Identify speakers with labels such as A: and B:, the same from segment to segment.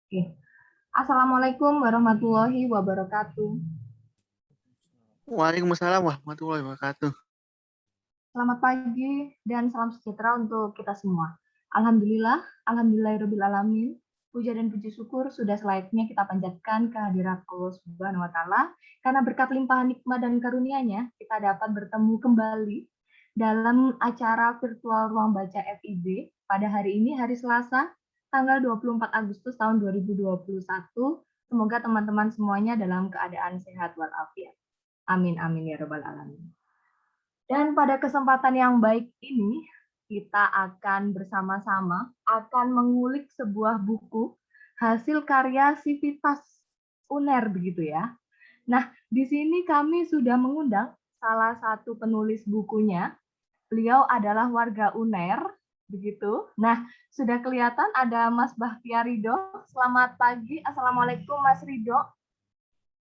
A: Oke. Assalamualaikum warahmatullahi wabarakatuh.
B: Waalaikumsalam warahmatullahi wabarakatuh.
A: Selamat pagi dan salam sejahtera untuk kita semua. Alhamdulillah, alhamdulillahirobbilalamin. Puja dan puji syukur sudah selayaknya kita panjatkan kehadirat Allah Subhanahu wa taala karena berkat limpahan nikmat dan karunia-Nya kita dapat bertemu kembali dalam acara virtual Ruang Baca FIB pada hari ini hari Selasa tanggal 24 Agustus tahun 2021. Semoga teman-teman semuanya dalam keadaan sehat walafiat. Amin amin ya rabbal alamin. Dan pada kesempatan yang baik ini, kita akan bersama-sama akan mengulik sebuah buku hasil karya Civitas UNER begitu ya. Nah, di sini kami sudah mengundang salah satu penulis bukunya. Beliau adalah warga UNER begitu. Nah, sudah kelihatan ada Mas Bahtiar Ridho. Selamat pagi. Assalamualaikum Mas Ridho.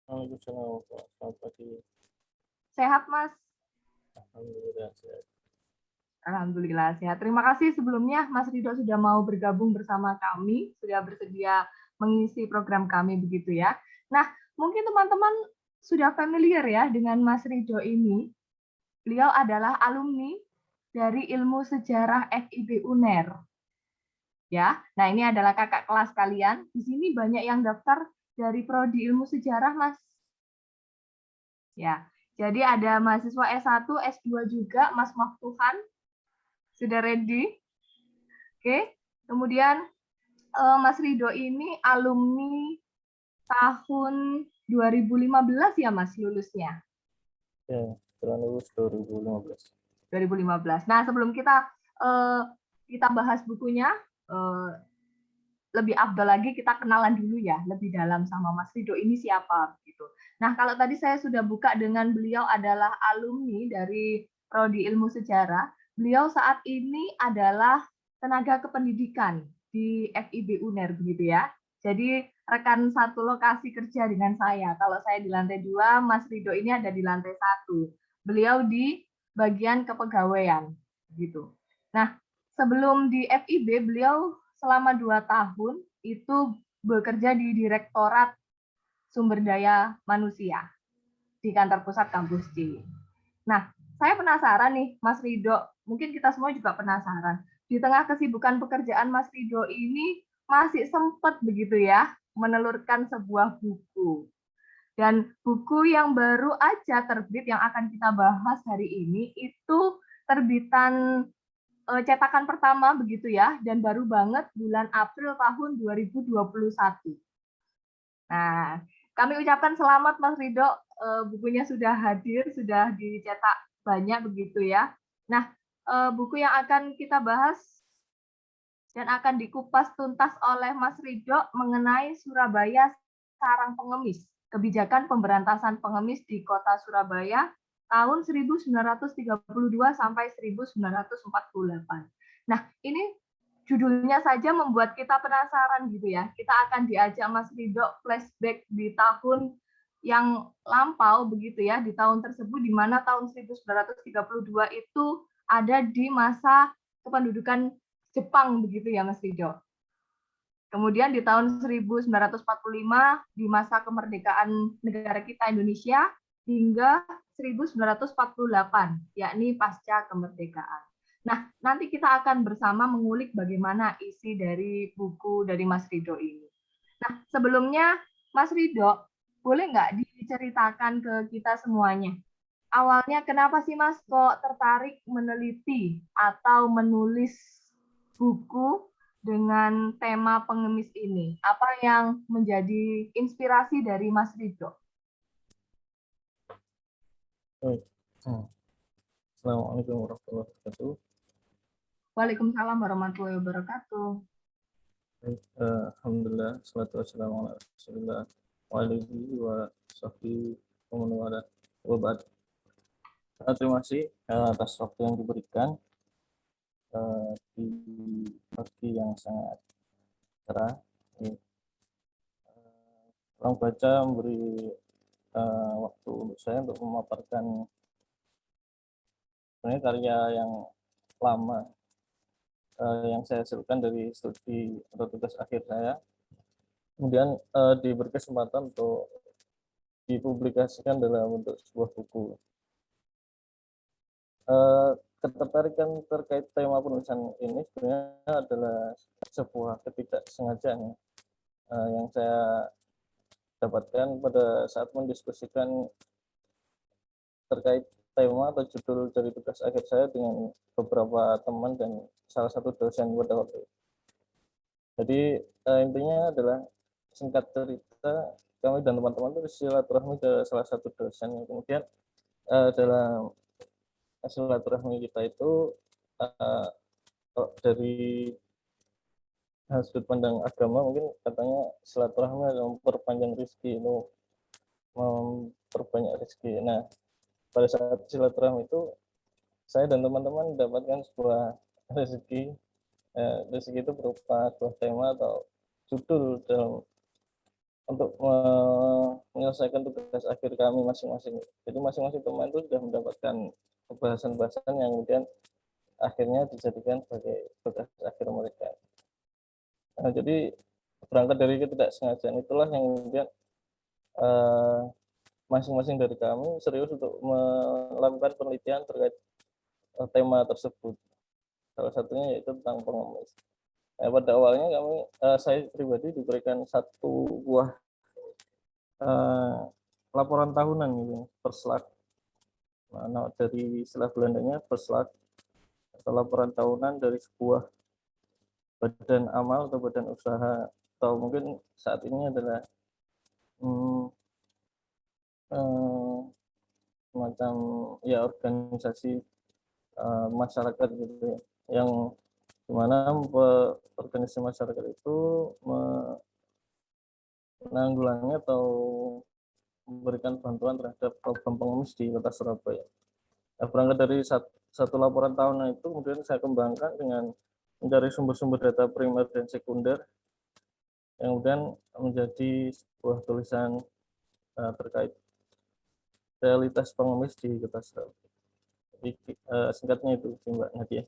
C: Waalaikumsalam. Selamat pagi.
A: Sehat Mas?
C: Alhamdulillah sehat.
A: Alhamdulillah sehat. Terima kasih sebelumnya Mas Ridho sudah mau bergabung bersama kami, sudah bersedia mengisi program kami begitu ya. Nah, mungkin teman-teman sudah familiar ya dengan Mas Ridho ini. Beliau adalah alumni dari Ilmu Sejarah FIB UNER. Ya, nah ini adalah kakak kelas kalian. Di sini banyak yang daftar dari prodi Ilmu Sejarah, Mas. Ya, jadi ada mahasiswa S1, S2 juga, Mas Maftuhan. Sudah ready? Oke. Kemudian Mas Ridho ini alumni tahun 2015 ya Mas lulusnya?
C: Ya, setelah lulus 2015.
A: 2015. Nah, sebelum kita bahas bukunya, lebih afdal lagi kita kenalan dulu ya, lebih dalam sama Mas Ridho ini siapa gitu. Nah, kalau tadi saya sudah buka dengan beliau adalah alumni dari Prodi Ilmu Sejarah. Beliau saat ini adalah tenaga kependidikan di FIB UNER begitu ya. Jadi rekan satu lokasi kerja dengan saya. Kalau saya di lantai 2, Mas Ridho ini ada di lantai 1. Beliau di bagian kepegawaian gitu. Nah, sebelum di FIB beliau selama 2 tahun itu bekerja di Direktorat Sumber Daya Manusia di kantor pusat kampus C. Nah, saya penasaran nih, Mas Ridho, mungkin kita semua juga penasaran. Di tengah kesibukan pekerjaan Mas Ridho ini masih sempat begitu ya menelurkan sebuah buku. Dan buku yang baru aja terbit yang akan kita bahas hari ini itu terbitan cetakan pertama begitu ya, dan baru banget bulan April tahun 2021. Nah, kami ucapkan selamat Mas Ridho, bukunya sudah hadir, sudah dicetak banyak begitu ya. Nah, buku yang akan kita bahas dan akan dikupas tuntas oleh Mas Ridho mengenai Surabaya Sarang Pengemis, kebijakan pemberantasan pengemis di kota Surabaya tahun 1932 sampai 1948. Nah, ini judulnya saja membuat kita penasaran gitu ya. Kita akan diajak Mas Ridho flashback di tahun yang lampau begitu ya, di tahun tersebut di mana tahun 1932 itu ada di masa kependudukan Jepang begitu ya Mas Ridho. Kemudian di tahun 1945 di masa kemerdekaan negara kita Indonesia hingga 1948, yakni pasca kemerdekaan. Nah, nanti kita akan bersama mengulik bagaimana isi dari buku dari Mas Ridho ini. Nah, sebelumnya Mas Ridho, boleh nggak diceritakan ke kita semuanya? Awalnya kenapa sih Mas kok tertarik meneliti atau menulis buku dengan tema pengemis ini? Apa yang menjadi inspirasi dari Mas Ridho?
C: Assalamualaikum warahmatullahi wabarakatuh.
A: Waalaikumsalam warahmatullahi wabarakatuh.
C: Alhamdulillah, salatu wassalamu ala Rasulillah wa alihi wa sahbihi wa man wala wa ba'd. Terima kasih atas waktu yang diberikan di pagi yang sangat cerah. Ruang baca memberi waktu untuk saya untuk memaparkan sebenarnya karya yang lama yang saya hasilkan dari studi atau tugas akhir saya kemudian diberi kesempatan untuk dipublikasikan dalam bentuk sebuah buku. Ketertarikan terkait tema penulisan ini sebenarnya adalah sebuah ketidaksengajaan yang saya dapatkan pada saat mendiskusikan terkait tema atau judul dari tugas akhir saya dengan beberapa teman dan salah satu dosen pada waktu itu. Jadi intinya adalah singkat cerita kami dan teman-teman itu silaturahmi ke salah satu dosen yang kemudian dalam silaturahmi kita itu dari sudut pandang agama mungkin katanya silaturahmi adalah memperpanjang rezeki, itu memperbanyak rezeki. Nah, pada saat silaturahmi itu saya dan teman-teman mendapatkan sebuah rezeki. Rezeki itu berupa sebuah tema atau judul dalam untuk menyelesaikan tugas akhir kami masing-masing. Jadi masing-masing teman itu sudah mendapatkan bahasan-bahasan yang kemudian akhirnya dijadikan sebagai tugas akhir mereka. Nah, jadi berangkat dari ketidaksengajaan itulah yang kemudian masing-masing dari kami serius untuk melakukan penelitian terkait tema tersebut. Salah satunya yaitu tentang pengemis. Pada awalnya saya pribadi diberikan satu buah laporan tahunan gitu, perslak. Nah, dari istilah Belandanya perslak atau laporan tahunan dari sebuah badan amal atau badan usaha atau mungkin saat ini adalah semacam ya organisasi masyarakat gitu ya, yang dimana organisasi masyarakat itu menanggulangi atau memberikan bantuan terhadap problem pengemis di Kota Surabaya. Nah, berangkat dari satu laporan tahunan itu kemudian saya kembangkan dengan mencari sumber-sumber data primer dan sekunder yang kemudian menjadi sebuah tulisan terkait realitas pengemis di Kota Surabaya. Jadi singkatnya itu Mbak Nadia.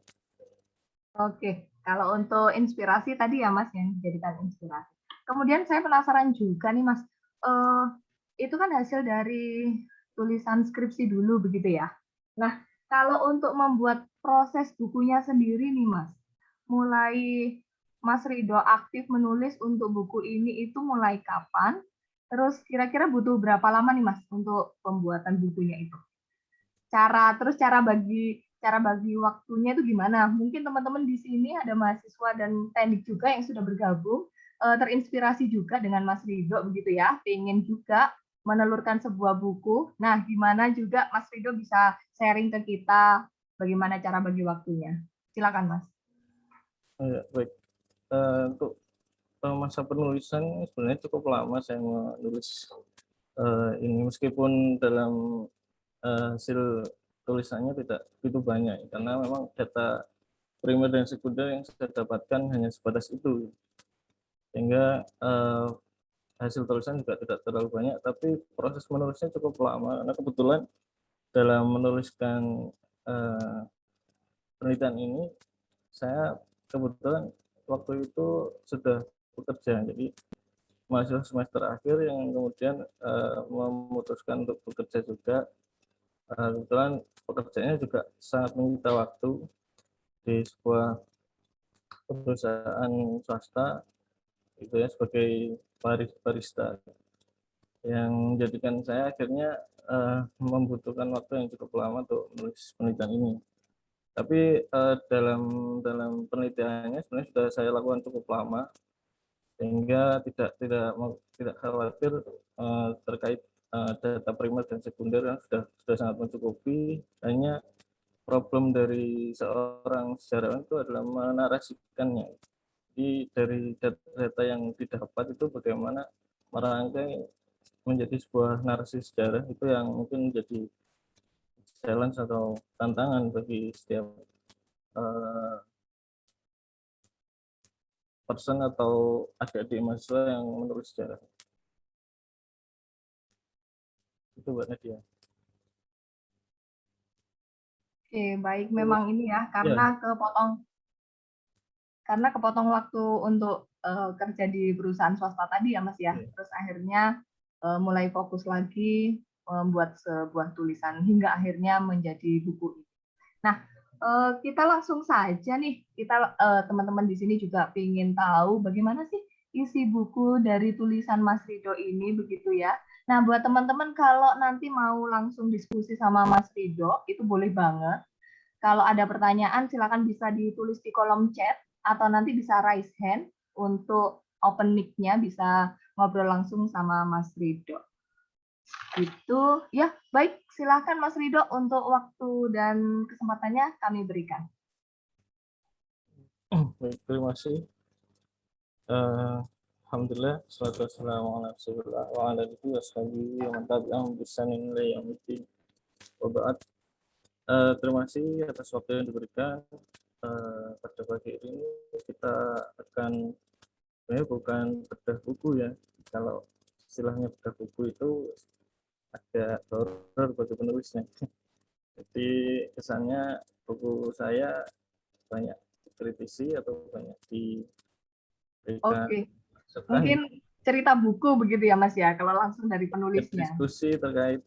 A: Oke, kalau untuk inspirasi tadi ya Mas yang dijadikan inspirasi. Kemudian saya penasaran juga nih Mas, itu kan hasil dari tulisan skripsi dulu begitu ya. Nah, kalau untuk membuat proses bukunya sendiri nih Mas, mulai Mas Ridho aktif menulis untuk buku ini itu mulai kapan? Terus kira-kira butuh berapa lama nih Mas untuk pembuatan bukunya itu? Cara bagi waktunya itu gimana? Mungkin teman-teman di sini ada mahasiswa dan teknik juga yang sudah bergabung, terinspirasi juga dengan Mas Ridho begitu ya, pengen juga menelurkan sebuah buku. Nah, gimana juga Mas Ridho bisa sharing ke kita bagaimana cara bagi waktunya? Silakan Mas.
C: Baik, untuk masa penulisan sebenarnya cukup lama saya menulis ini, meskipun dalam hasil tulisannya tidak begitu banyak karena memang data primer dan sekunder yang saya dapatkan hanya sebatas itu, sehingga hasil tulisan juga tidak terlalu banyak, tapi proses menulisnya cukup lama karena kebetulan dalam menuliskan penelitian ini saya kebetulan waktu itu sudah bekerja, jadi mahasiswa semester akhir yang kemudian memutuskan untuk bekerja juga. Kebetulan pekerjaannya juga sangat menyita waktu di sebuah perusahaan swasta itu ya, sebagai barista, yang menjadikan saya akhirnya membutuhkan waktu yang cukup lama untuk menulis penelitian ini. Tapi dalam penelitiannya sebenarnya sudah saya lakukan cukup lama, sehingga tidak khawatir terkait data primer dan sekunder yang sudah sangat mencukupi. Hanya problem dari seorang sejarawan itu adalah menarasikannya. Jadi dari data yang didapat itu bagaimana merangkai menjadi sebuah narasi sejarah, itu yang mungkin menjadi challenge atau tantangan bagi setiap person atau adik-adik mahasiswa yang menulis sejarah. Itu Mbak Nadia.
A: Oke, baik. Memang ini ya,
C: Ya.
A: karena kepotong waktu untuk kerja di perusahaan swasta tadi ya Mas ya. Terus akhirnya mulai fokus lagi membuat sebuah tulisan hingga akhirnya menjadi buku ini. Nah, kita langsung saja nih, kita teman-teman di sini juga ingin tahu bagaimana sih isi buku dari tulisan Mas Ridho ini begitu ya. Nah, buat teman-teman kalau nanti mau langsung diskusi sama Mas Ridho, itu boleh banget. Kalau ada pertanyaan silakan bisa ditulis di kolom chat atau nanti bisa raise hand untuk open mic-nya, bisa ngobrol langsung sama Mas Ridho. Gitu ya, baik, silakan Mas Ridho untuk waktu dan kesempatannya kami berikan.
C: Baik, terima kasih. Alhamdulillah, salatu wassalamu ala rasulillah wa ala alihi wa sahbihi wa man tabi'ahum bi ihsanin ila yaumil wa ba'd. Terima kasih atas waktu yang diberikan. Pada pagi ini kita akan bukan bedah buku ya. Kalau istilahnya bedah buku itu agak horor bagi penulisnya. Jadi kesannya buku saya banyak dikritisi atau banyak diberikan.
A: Oke, mungkin cerita buku begitu ya Mas ya, kalau langsung dari penulisnya.
C: Diskusi terkait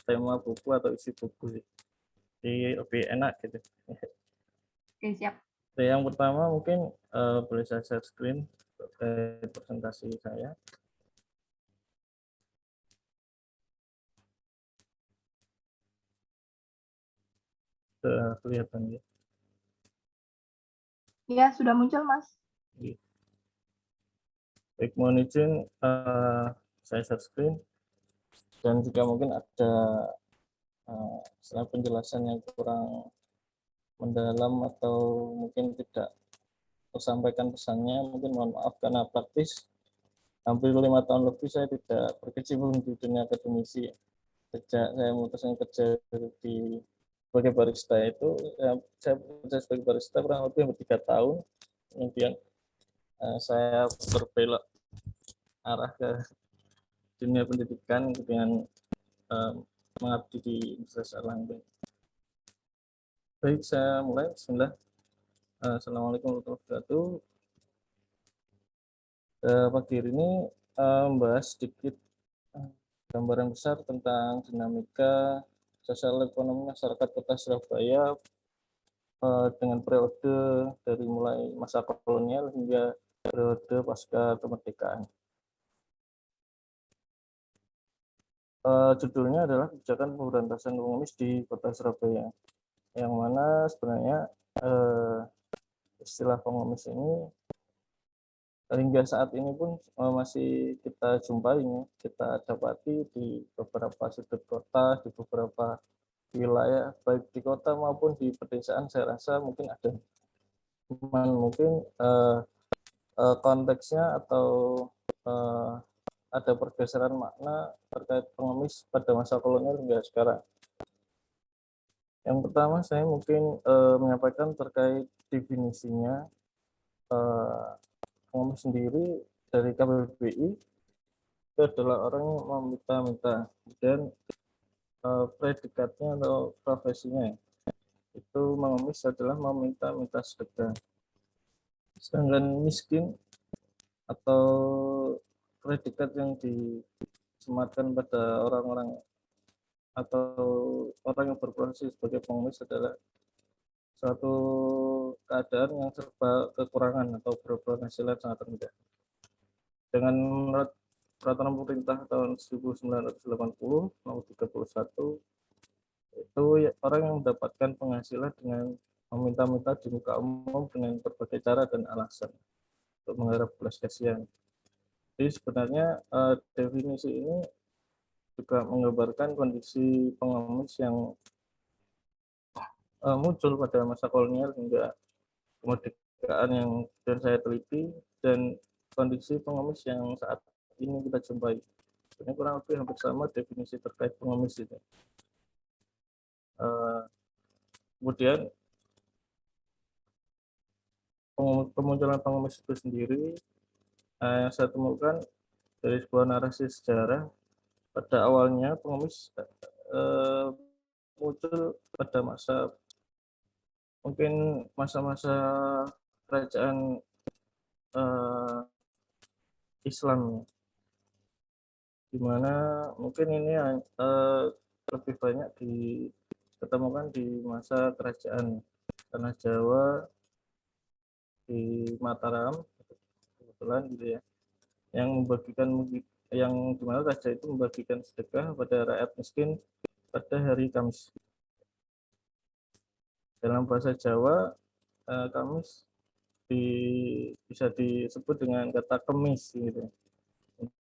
C: tema buku atau isi buku sih. Jadi lebih enak gitu.
A: Oke, siap.
C: Yang pertama mungkin boleh saya share screen terkait presentasi saya. Sudah kelihatan ya?
A: Ya, sudah muncul Mas.
C: Baik, mohon izin saya share screen. Dan jika mungkin ada penjelasan yang kurang mendalam atau mungkin tidak tersampaikan pesannya, mungkin mohon maaf karena praktis hampir 5 tahun lebih saya tidak berkecimpung di dunia akademisi. Sejak saya memutuskan kerja di sebagai barista itu, saya bekerja sebagai barista kurang lebih 3 tahun, kemudian saya berbelok arah ke dunia pendidikan dengan mengabdi di Universitas Erlangga. Baik, saya mulai. Bismillah. Assalamualaikum warahmatullahi wabarakatuh. Pagi ini membahas sedikit gambaran besar tentang dinamika sosial ekonomi masyarakat Kota Surabaya dengan periode dari mulai masa kolonial hingga periode pasca kemerdekaan. Judulnya adalah kebijakan pemberantasan pengemis di Kota Surabaya, yang mana sebenarnya istilah pengemis ini hingga saat ini pun masih kita jumpai, kita dapati di beberapa sudut kota, di beberapa wilayah, baik di kota maupun di pedesaan. Saya rasa mungkin ada, cuman mungkin konteksnya atau ada pergeseran makna terkait pengemis pada masa kolonial hingga sekarang. Yang pertama saya mungkin menyampaikan terkait definisinya. Pengemis sendiri dari KBBI itu adalah orang yang meminta-minta, dan predikatnya atau profesinya itu mengemis adalah meminta-minta sedekah. Sedangkan miskin atau predikat yang disematkan pada orang-orang atau orang yang berprofesi sebagai pengemis adalah suatu keadaan yang serba kekurangan atau berpenghasilan sangat rendah. Dengan menurut peraturan pemerintah tahun 1980 nomor 31, itu orang yang mendapatkan penghasilan dengan meminta-minta di muka umum dengan berbagai cara dan alasan untuk mengharap belas kasihan. Jadi sebenarnya definisi ini juga menggambarkan kondisi pengemis yang muncul pada masa kolonial hingga kemerdekaan yang dan saya teliti, dan kondisi pengemis yang saat ini kita jumpai. Ini kurang lebih hampir sama definisi terkait pengemis itu. Kemudian kemunculan pengemis itu sendiri yang saya temukan dari sebuah narasi sejarah. Pada awalnya pengemis muncul pada masa-masa kerajaan eh, Islam, di mana mungkin ini lebih banyak ditemukan di masa kerajaan Tanah Jawa di Mataram kebetulan gitu ya, yang dimana raja itu membagikan sedekah pada rakyat miskin pada hari Kamis. Dalam bahasa Jawa, Kamis bisa disebut dengan kata kemis gitu.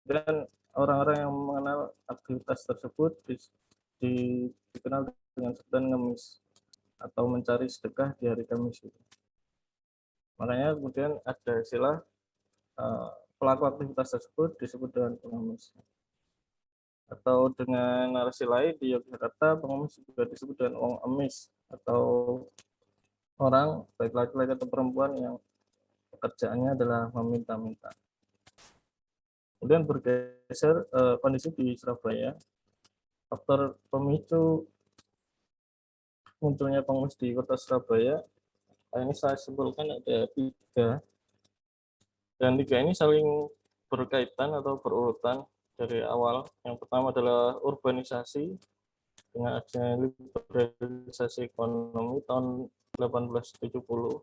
C: Dan orang-orang yang mengenal aktivitas tersebut dikenal dengan sebutan ngemis atau mencari sedekah di hari Kamis gitu. Makanya kemudian ada istilah pelaku aktivitas tersebut disebut dengan pengemis. Atau dengan narasi lain di Yogyakarta, pengemis juga disebut dengan wong emis atau orang baik laki-laki atau perempuan yang pekerjaannya adalah meminta-minta. Kemudian bergeser kondisi di Surabaya, faktor pemicu munculnya pengemis di kota Surabaya ini saya simpulkan ada 3, dan 3 ini saling berkaitan atau berurutan dari awal. Yang pertama adalah urbanisasi dengan adanya liberalisasi ekonomi tahun 1870,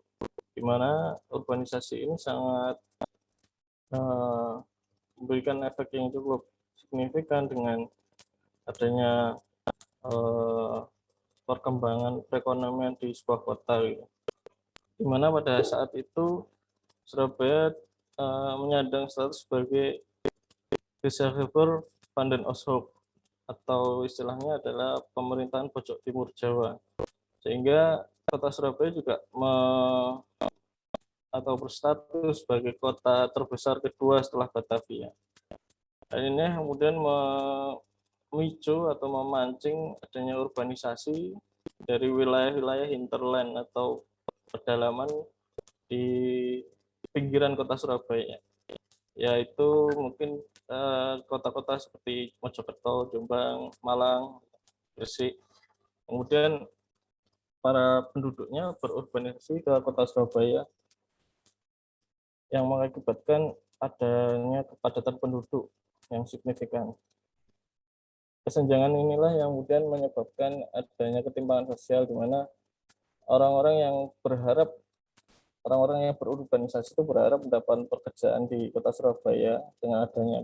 C: di mana urbanisasi ini sangat memberikan efek yang cukup signifikan dengan adanya perkembangan perekonomian di sebuah kota, gitu. Di mana pada saat itu Surabaya menyandang status sebagai Geselgeber van den Oosthoek, atau istilahnya adalah pemerintahan pojok timur Jawa, sehingga kota Surabaya juga atau berstatus sebagai kota terbesar kedua setelah Batavia. Dan ini kemudian memicu atau memancing adanya urbanisasi dari wilayah-wilayah hinterland atau pedalaman di pinggiran kota Surabaya, yaitu mungkin kota-kota seperti Mojokerto, Jombang, Malang, Gresik. Kemudian para penduduknya berurbanisasi ke kota Surabaya yang mengakibatkan adanya kepadatan penduduk yang signifikan. Kesenjangan inilah yang kemudian menyebabkan adanya ketimpangan sosial, di mana orang-orang yang berurbanisasi itu berharap mendapat pekerjaan di kota Surabaya dengan adanya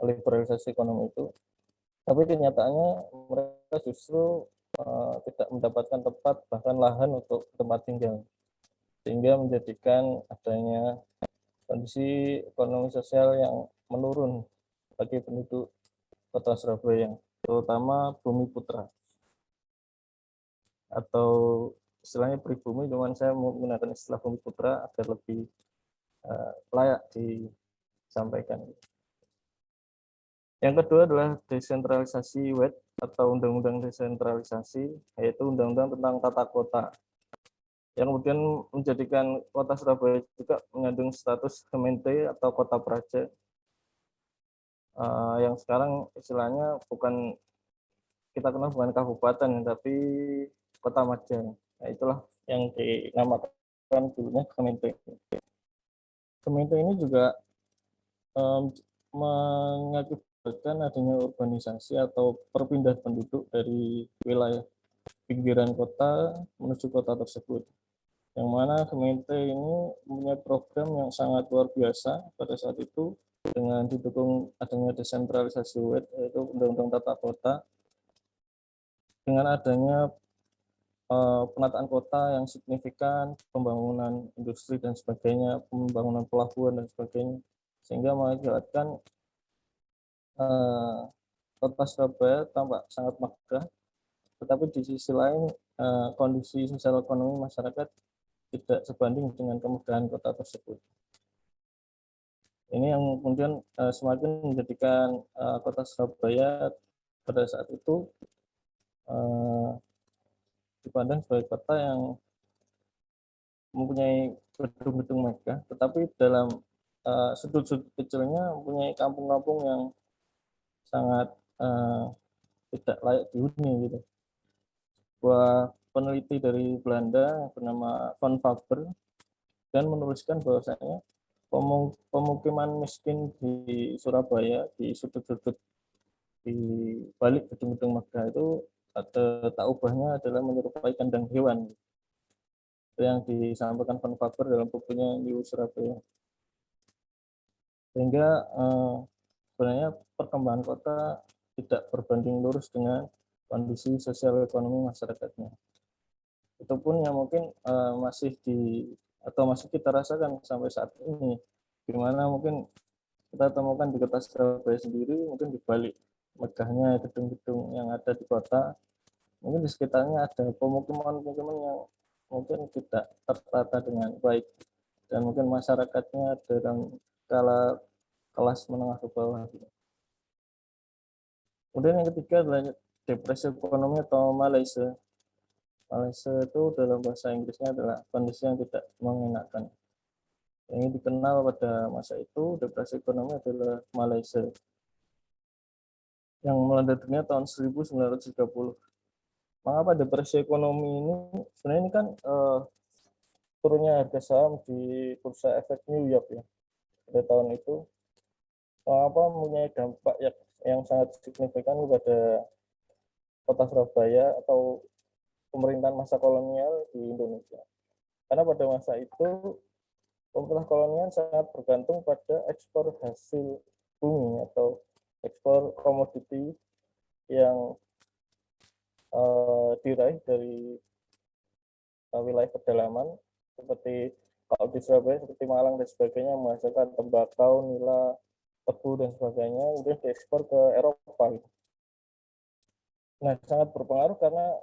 C: liberalisasi ekonomi itu. Tapi kenyataannya mereka justru tidak mendapatkan tempat, bahkan lahan untuk tempat tinggal, sehingga menjadikan adanya kondisi ekonomi sosial yang menurun bagi penduduk kota Surabaya, terutama Bumi Putra atau istilahnya pribumi, cuman saya menggunakan istilah Bumi Putra agar lebih layak disampaikan. Yang kedua adalah desentralisasi WED atau Undang-Undang Desentralisasi, yaitu Undang-Undang tentang Tata Kota, yang kemudian menjadikan kota Surabaya juga mengandung status Gemeente atau kota praja, yang sekarang istilahnya kita kenal bukan kabupaten, tapi kota madya. Nah, itulah yang dinamakan dulunya Gemeente. Gemeente ini juga mengakibatkan adanya urbanisasi atau perpindahan penduduk dari wilayah pinggiran kota menuju kota tersebut. Yang mana Gemeente ini mempunyai program yang sangat luar biasa pada saat itu, dengan didukung adanya desentralisasi WED, yaitu Undang-Undang Tata Kota, dengan adanya penataan kota yang signifikan, pembangunan industri dan sebagainya, pembangunan pelabuhan dan sebagainya, sehingga mengakibatkan kota Surabaya tampak sangat megah. Tetapi di sisi lain kondisi sosial ekonomi masyarakat tidak sebanding dengan kemegahan kota tersebut. Ini yang kemudian semakin menjadikan kota Surabaya pada saat itu dipandang sebagai kota yang mempunyai gedung-gedung megah, tetapi dalam sudut-sudut kecilnya mempunyai kampung-kampung yang sangat tidak layak dihuni gitu. Sebuah peneliti dari Belanda yang bernama Van Faber dan menuliskan bahwasanya pemukiman miskin di Surabaya, di sudut-sudut di balik gedung-gedung megah itu ada tak ubahnya adalah menyerupai kandang hewan. Itu yang disampaikan Van Faber dalam bukunya New Surabaya. Sehingga sebenarnya perkembangan kota tidak berbanding lurus dengan kondisi sosial ekonomi masyarakatnya. Itu pun yang mungkin masih kita rasakan sampai saat ini, di mana mungkin kita temukan di kota Surabaya sendiri, mungkin di balik megahnya gedung-gedung yang ada di kota, mungkin di sekitarnya ada pemukiman-pemukiman yang mungkin tidak tertata dengan baik, dan mungkin masyarakatnya dalam skala kelas menengah ke bawah. Kemudian yang ketiga adalah depresi ekonomi atau Malaysia. Malaysia itu dalam bahasa Inggrisnya adalah kondisi yang tidak mengenakan. Yang dikenal pada masa itu, depresi ekonomi adalah Malaysia yang melanda dunia tahun 1930. Mengapa depresi ekonomi ini? Sebenarnya ini kan turunnya harga saham di bursa efek New York ya pada tahun itu. Mengapa mempunyai dampak yang sangat signifikan kepada kota Surabaya atau pemerintahan masa kolonial di Indonesia? Karena pada masa itu pemerintah kolonial sangat bergantung pada ekspor hasil bumi atau ekspor komoditi yang diraih dari wilayah pedalaman seperti kalau di Surabaya seperti Malang dan sebagainya menghasilkan tembakau, nila, tebu dan sebagainya, kemudian diekspor ke Eropa. Nah, sangat berpengaruh karena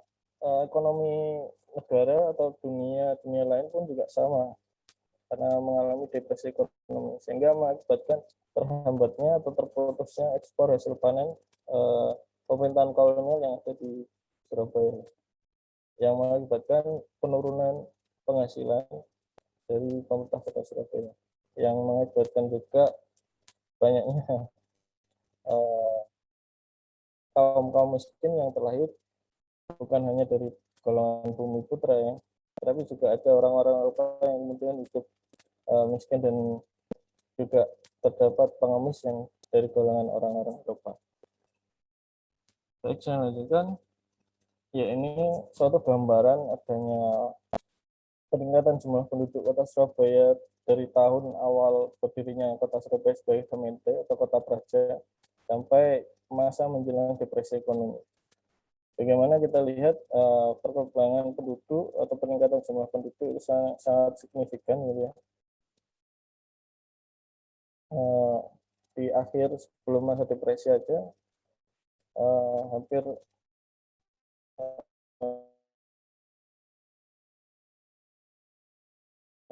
C: ekonomi negara atau dunia lain pun juga sama karena mengalami depresi ekonomi, sehingga mengakibatkan terhambatnya atau terputusnya ekspor hasil panen pemerintahan kolonial yang ada di Surabaya, yang mengakibatkan penurunan penghasilan dari pemerintah kota Surabaya, yang mengakibatkan juga banyaknya kaum miskin yang terlahir bukan hanya dari golongan bumi putra ya, tapi juga ada orang-orang Eropa yang kemudian hidup miskin, dan juga terdapat pengemis yang dari golongan orang-orang Eropa. Baik, saya lanjutkan. Ya, ini suatu gambaran adanya peningkatan jumlah penduduk kota Surabaya dari tahun awal berdirinya kota Surabaya sebagai gemeente atau kota praja sampai masa menjelang depresi ekonomi. Bagaimana kita lihat perkembangan penduduk atau peningkatan jumlah penduduk itu sangat signifikan gitu ya. Di akhir sebelum masa depresi aja hampir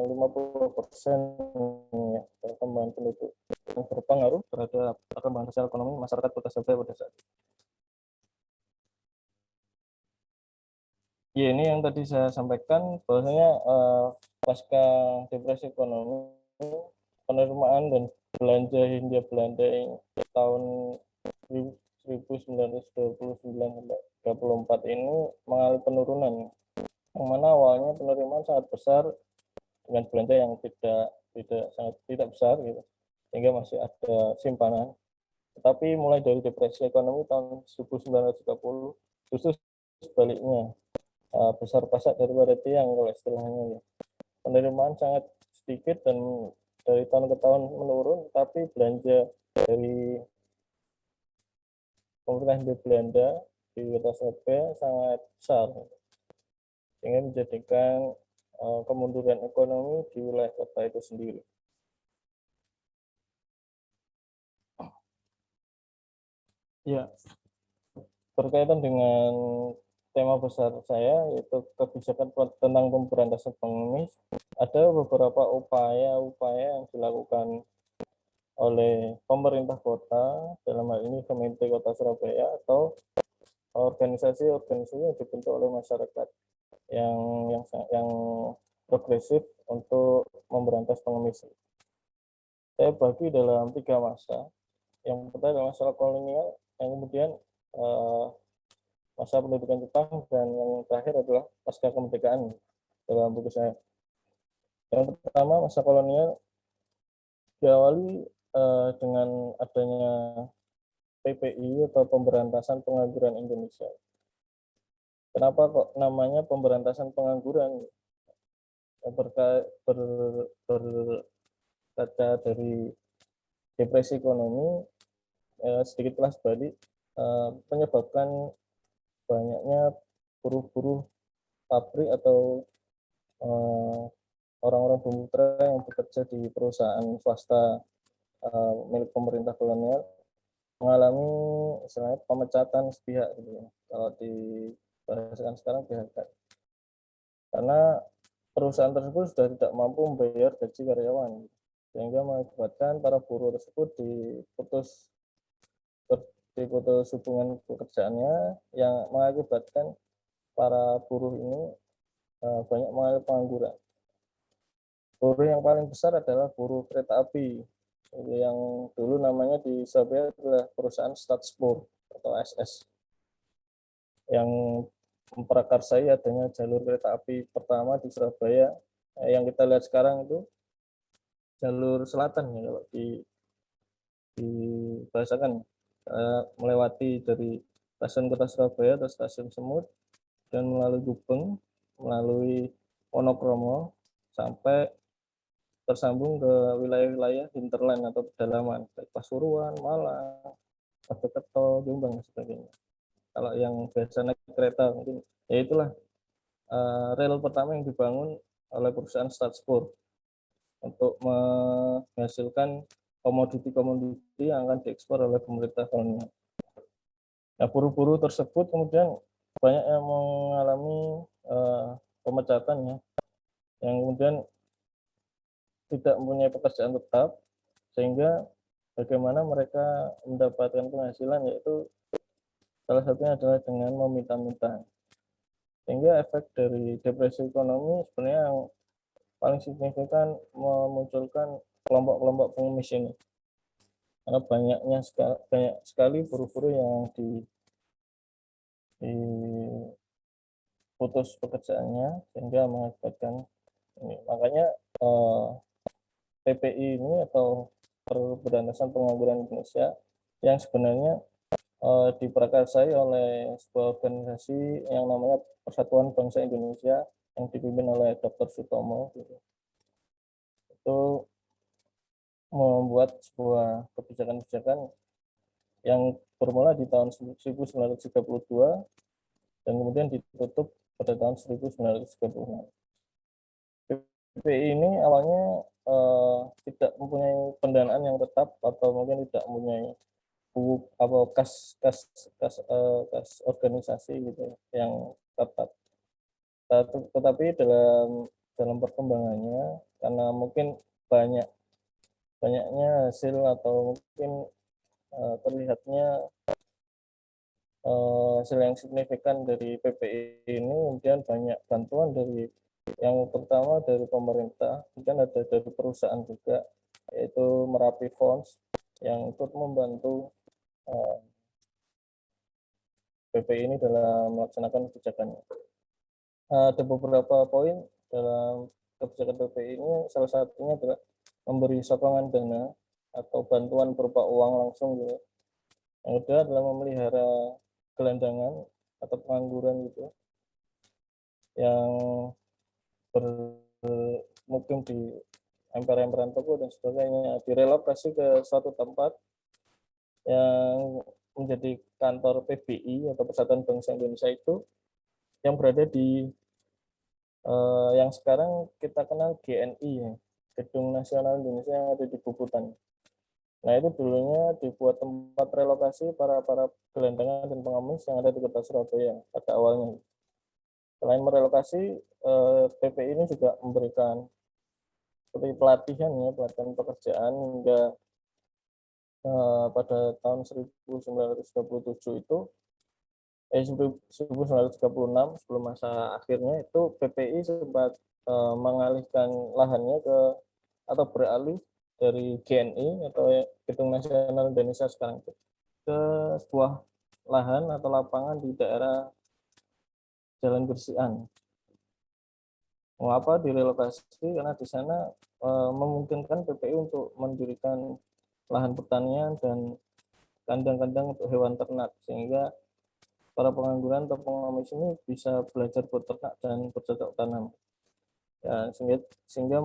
C: 50% ya, perkembangan penduduk yang berpengaruh terhadap perkembangan sosial ekonomi masyarakat kota Surabaya pada saat itu. Ya, ini yang tadi saya sampaikan bahwasanya pasca depresi ekonomi, penerimaan dan belanja Hindia Belanda yang tahun 1929-34 ini mengalami penurunan, yang mana awalnya penerimaan sangat besar dengan belanja yang tidak besar gitu, sehingga masih ada simpanan. Tetapi mulai dari depresi ekonomi tahun 1930 justru sebaliknya, besar pasak daripada tiang kalau istilahnya ya. Penerimaan sangat sedikit dan dari tahun ke tahun menurun, tapi belanja dari pemerintah Hindia Belanda di kota Surabaya sangat besar, sehingga menjadikan kemunduran ekonomi di wilayah kota itu sendiri. Ya, berkaitan dengan tema besar saya, yaitu kebijakan tentang pemberantasan pengemis, ada beberapa upaya-upaya yang dilakukan oleh pemerintah kota, dalam hal ini Gemeente Kota Surabaya, atau organisasi-organisasi yang dibentuk oleh masyarakat yang progresif untuk memberantas pengemis. Saya bagi dalam 3 masa. Yang pertama adalah masa kolonial, yang kemudian masa pendudukan Jepang, dan yang terakhir adalah pasca kemerdekaan dalam buku saya. Yang pertama, masa kolonial, diawali dengan adanya PPI atau Pemberantasan Pengangguran Indonesia. Kenapa kok namanya pemberantasan pengangguran? Berkaca dari depresi ekonomi, sedikitlah balik menyebabkan banyaknya buruh-buruh pabrik atau orang-orang bumi-putra yang bekerja di perusahaan swasta milik pemerintah kolonial mengalami istilahnya pemecatan sepihak gitu ya. Kalau dibahasakan sekarang PHK. Karena perusahaan tersebut sudah tidak mampu membayar gaji karyawan, sehingga mengakibatkan para buruh tersebut diputus hubungan pekerjaannya, yang mengakibatkan para buruh ini banyak mengalami pengangguran. Buruh yang paling besar adalah buruh kereta api, yang dulu namanya di Surabaya adalah perusahaan Stadspoor atau SS, yang memprakarsai adanya jalur kereta api pertama di Surabaya. Yang kita lihat sekarang itu jalur selatan ya, kalau dibahasakan melewati dari stasiun kota Surabaya atau stasiun Semut dan melalui Gubeng, melalui Wonokromo sampai tersambung ke wilayah-wilayah hinterland atau pedalaman kayak Pasuruan, Malang, Mojokerto, Jombang dan sebagainya. Kalau yang biasa naik kereta mungkin ya itulah rel pertama yang dibangun oleh perusahaan Stadspoor untuk menghasilkan komoditi-komoditi yang akan diekspor oleh pemerintah kolonial. Nah, buruh-buruh tersebut kemudian banyak yang mengalami pemecatan ya, yang kemudian tidak mempunyai pekerjaan tetap, sehingga bagaimana mereka mendapatkan penghasilan, yaitu salah satunya adalah dengan meminta-minta. Sehingga efek dari depresi ekonomi sebenarnya yang paling signifikan memunculkan kelompok-kelompok pengemis ini. Karena banyak sekali buruh-buruh yang diputus pekerjaannya, sehingga mengakibatkan ini. Makanya PPI ini atau Pemberantasan Pengangguran Indonesia yang sebenarnya diprakarsai oleh sebuah organisasi yang namanya Persatuan Bangsa Indonesia yang dipimpin oleh Dr. Sutomo gitu. Itu membuat sebuah kebijakan-kebijakan yang bermula di tahun 1932 dan kemudian ditutup pada tahun 1936. PPI ini awalnya tidak mempunyai pendanaan yang tetap atau mungkin tidak mempunyai kas organisasi gitu yang tetap. Tetapi dalam perkembangannya, karena mungkin banyaknya hasil atau mungkin terlihatnya hasil yang signifikan dari PPI ini, kemudian banyak bantuan dari yang pertama dari pemerintah, kemudian ada dari perusahaan juga, yaitu Merapi Fonds yang ikut membantu PPI ini dalam melaksanakan kebijakannya. Ada beberapa poin dalam kebijakan PPI ini, salah satunya adalah memberi sokongan dana atau bantuan berupa uang langsung gitu. Yang kedua adalah memelihara gelandangan atau pengangguran gitu, yang bermukim di emper-emperan toko dan sebagainya, direlokasi ke suatu tempat yang menjadi kantor PBI atau Persatuan Bangsa Indonesia itu, yang berada di yang sekarang kita kenal GNI ya, Gedung Nasional Indonesia, yang ada di Bubutan. Nah, itu dulunya dibuat tempat relokasi para gelandangan dan pengemis yang ada di kota Surabaya pada awalnya. Selain merelokasi, PPI ini juga memberikan seperti pelatihan pekerjaan hingga pada tahun 1937 itu 1936 sebelum masa akhirnya itu PPI sempat mengalihkan lahannya atau beralih dari GNI atau Gedung Nasional Indonesia sekarang itu ke sebuah lahan atau lapangan di daerah Jalan Gersian. Mengapa direlokasi? Karena di sana memungkinkan PPI untuk mendirikan lahan pertanian dan kandang-kandang untuk hewan ternak, sehingga para pengangguran atau pengemis ini bisa belajar beternak dan bercocok tanam. Ya, sehingga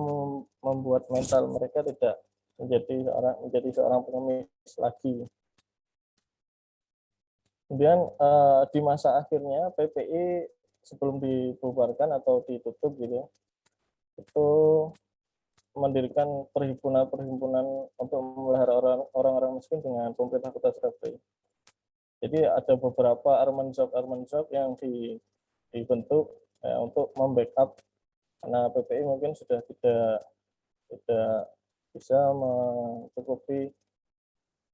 C: membuat mental mereka tidak menjadi seorang pengemis lagi. Kemudian di masa akhirnya PPI sebelum dibubarkan atau ditutup gitu ya, itu mendirikan perhimpunan untuk memelihara orang-orang miskin dengan pemerintah Kota Surabaya. Jadi ada beberapa armanshop yang dibentuk ya, untuk membackup, karena PPI mungkin sudah tidak bisa mencukupi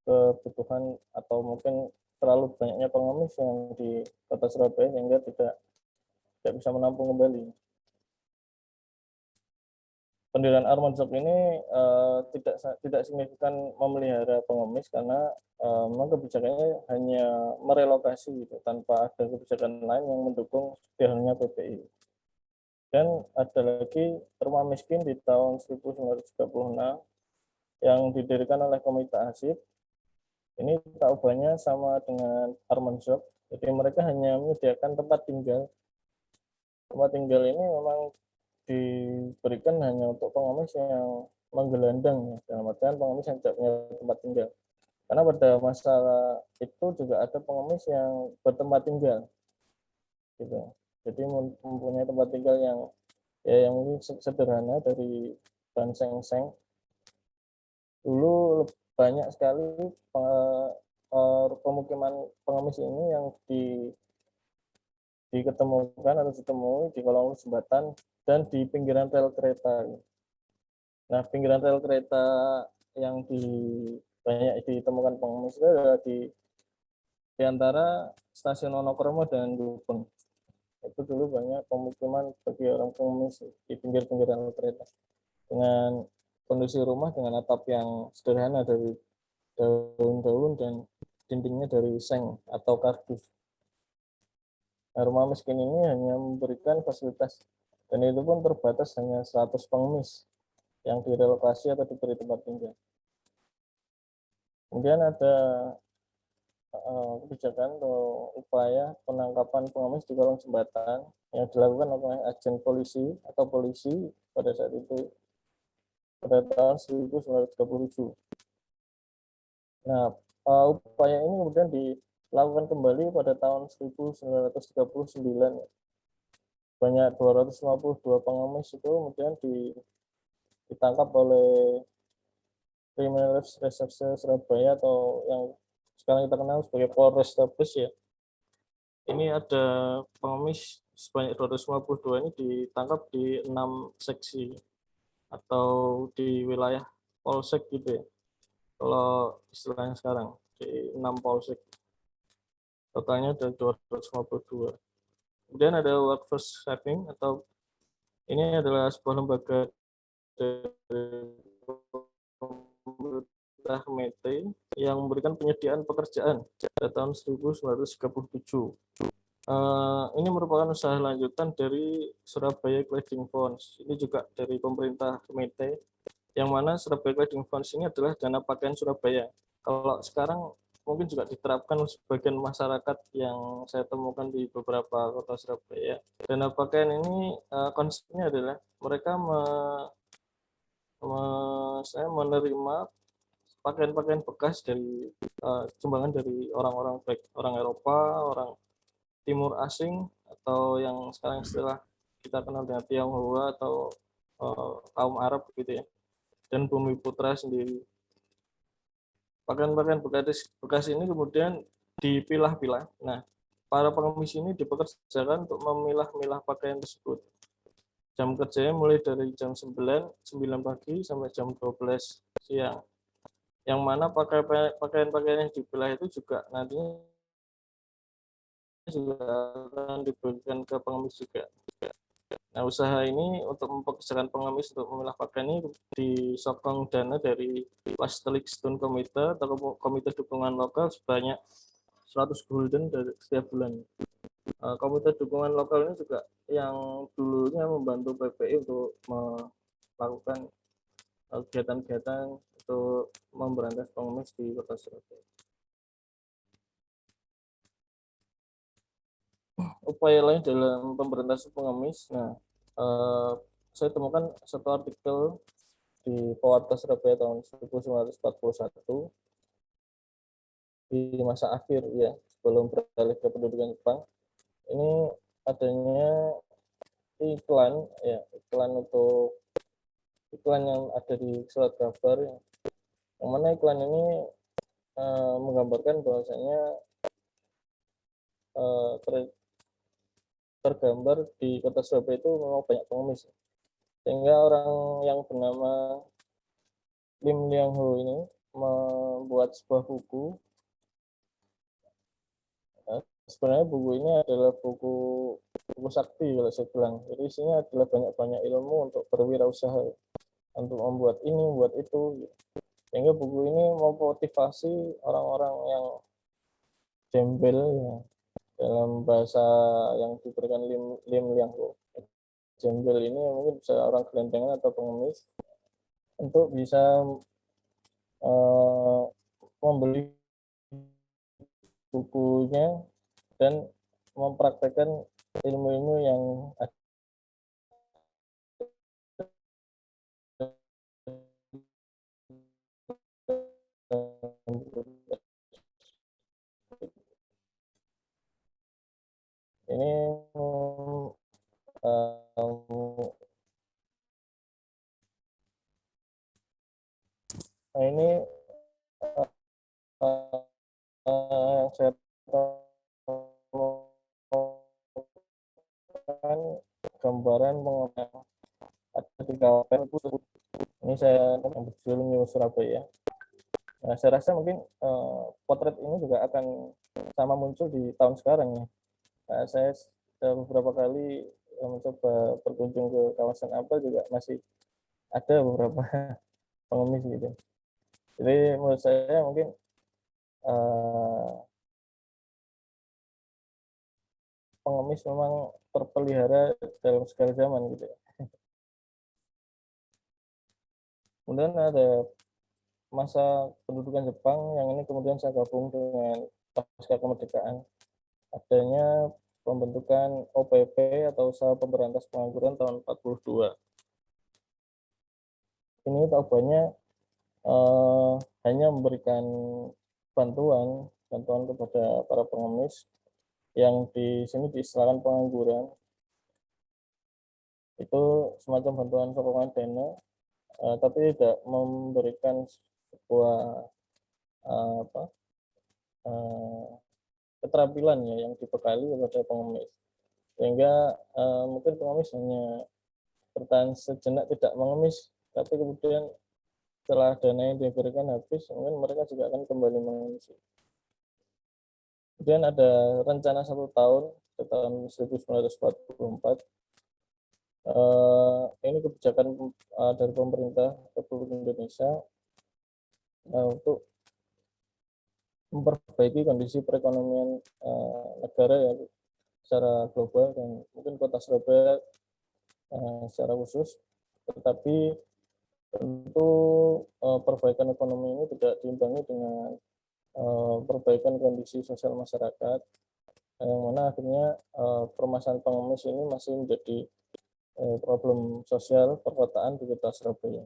C: kebutuhan atau mungkin terlalu banyaknya pengemis yang di Kota Surabaya sehingga tidak bisa menampung kembali. Pendirian Armanshop ini tidak signifikan memelihara pengemis karena memang kebijakannya hanya merelokasi gitu, tanpa ada kebijakan lain yang mendukung sederhananya PPI. Dan ada lagi rumah miskin di tahun 1936 yang didirikan oleh Komite Asib. Ini tak ubahnya sama dengan Armanshop. Jadi mereka hanya menyediakan tempat tinggal. Tempat tinggal ini memang diberikan hanya untuk pengemis yang menggelandang, ya, dalam artian pengemis yang tidak punya tempat tinggal. Karena pada masa itu juga ada pengemis yang bertempat tinggal, gitu. Jadi mempunyai tempat tinggal yang mungkin sederhana dari bahan seng-seng. Dulu banyak sekali pemukiman pengemis ini yang diketemukan atau ditemui di kolong jembatan dan di pinggiran rel kereta. Nah, pinggiran rel kereta yang banyak ditemukan pengemis itu adalah di antara stasiun Wonokromo dan Gubeng. Itu dulu banyak pemukiman bagi orang pengemis di pinggir-pinggiran rel kereta dengan kondisi rumah dengan atap yang sederhana dari daun-daun dan dindingnya dari seng atau kardus. Nah, rumah miskin ini hanya memberikan fasilitas dan itu pun terbatas hanya 100 pengemis yang direlokasi atau diberi tempat tinggal. Kemudian ada kebijakan atau upaya penangkapan pengemis di kolong jembatan yang dilakukan oleh agen polisi atau polisi pada saat itu pada tahun 1937. Nah, upaya ini kemudian dilakukan kembali pada tahun 1939. Banyak 252 pengemis itu kemudian ditangkap oleh Kriminal Reserse Surabaya atau yang sekarang kita kenal sebagai Polrestabes ya. Ini ada pengemis sebanyak 252 ini ditangkap di 6 seksi atau di wilayah polsek gitu ya. Kalau istilahnya sekarang di 6 polsek. Totalnya ada 252. Kemudian ada Workforce Saving atau ini adalah sebuah lembaga dari pemerintah Mete yang memberikan penyediaan pekerjaan pada tahun 1937. Ini merupakan usaha lanjutan dari Surabaya Clearing Funds. Ini juga dari pemerintah Mete, yang mana Surabaya Clearing Funds ini adalah dana pakaian Surabaya. Kalau sekarang mungkin juga diterapkan sebagian masyarakat yang saya temukan di beberapa kota Surabaya. Dana pakaian ini konsepnya adalah mereka saya menerima pakaian-pakaian bekas dari sumbangan dari orang-orang baik orang Eropa, orang Timur asing atau yang sekarang istilah kita kenal dengan Tionghoa atau kaum Arab gitu ya, dan Bumi Putra sendiri. Pakaian-pakaian bekas ini kemudian dipilah-pilah. Nah, para pengemis ini dipekerjakan untuk memilah-milah pakaian tersebut. Jam kerjanya mulai dari jam 9 pagi sampai jam 12 siang. Yang mana pakaian-pakaian yang dipilah itu juga nantinya juga akan diberikan ke pengemis juga. Nah, usaha ini untuk mempekerjakan pengemis untuk memilah pakaian ini disokong dana dari Plastic Stone Committee atau Komite Dukungan Lokal sebanyak 100 gulden dari setiap bulan. Komite dukungan lokal ini juga yang dulunya membantu PPI untuk melakukan kegiatan-kegiatan untuk memberantas pengemis di Kota Surabaya. Upaya lain dalam pemberantasan pengemis, saya temukan satu artikel di Pewarta Surabaya tahun 1941 di masa akhir ya sebelum beralih ke pendudukan Jepang. Ini adanya iklan yang ada di surat kabar yang mana iklan ini menggambarkan bahwasanya tergambar di Kota Surabaya itu memang banyak pengemis, sehingga orang yang bernama Lim Liang Ho ini membuat sebuah buku. Sebenarnya buku ini adalah buku sakti kalau saya bilang. Jadi isinya adalah banyak-banyak ilmu untuk berwirausaha, untuk membuat ini, membuat itu. Sehingga buku ini memotivasi orang-orang yang gembel ya, dalam bahasa yang diberikan Lim Liang Ho. Gembel ini mungkin bisa orang gelandangan atau pengemis untuk bisa membeli bukunya dan mempraktekkan ilmu-ilmu yang ada ini ini saya gambaran mengenai ada di kawasan ini saya berjudul New Surabaya. Nah, saya rasa mungkin potret ini juga akan sama muncul di tahun sekarang ya. Nah, saya beberapa kali mencoba berkunjung ke kawasan Ampel juga masih ada beberapa pengemis gitu. Jadi menurut saya mungkin pengemis memang terpelihara dalam segala zaman gitu ya. Kemudian ada masa pendudukan Jepang yang ini kemudian saya gabung dengan pasca kemerdekaan. Adanya pembentukan OPP atau Usaha Pemberantas Pengangguran tahun 42. Ini tahapannya hanya memberikan bantuan kepada para pengemis yang di sini diistilahkan pengangguran. Itu semacam bantuan sokongan dana, tapi tidak memberikan sebuah keterampilan ya yang dibekali kepada pengemis, sehingga mungkin pengemis hanya bertahan sejenak tidak mengemis, tapi kemudian setelah dana yang diberikan habis, mungkin mereka juga akan kembali mengemis. Kemudian ada rencana 1 tahun ke tahun 1944. Ini kebijakan dari pemerintah Republik Indonesia untuk memperbaiki kondisi perekonomian negara ya secara global dan mungkin Kota Surabaya secara khusus. Tetapi tentu perbaikan ekonomi ini tidak diimbangi dengan perbaikan kondisi sosial masyarakat, yang mana akhirnya permasalahan pengemis ini masih menjadi problem sosial perkotaan di Kota Surabaya.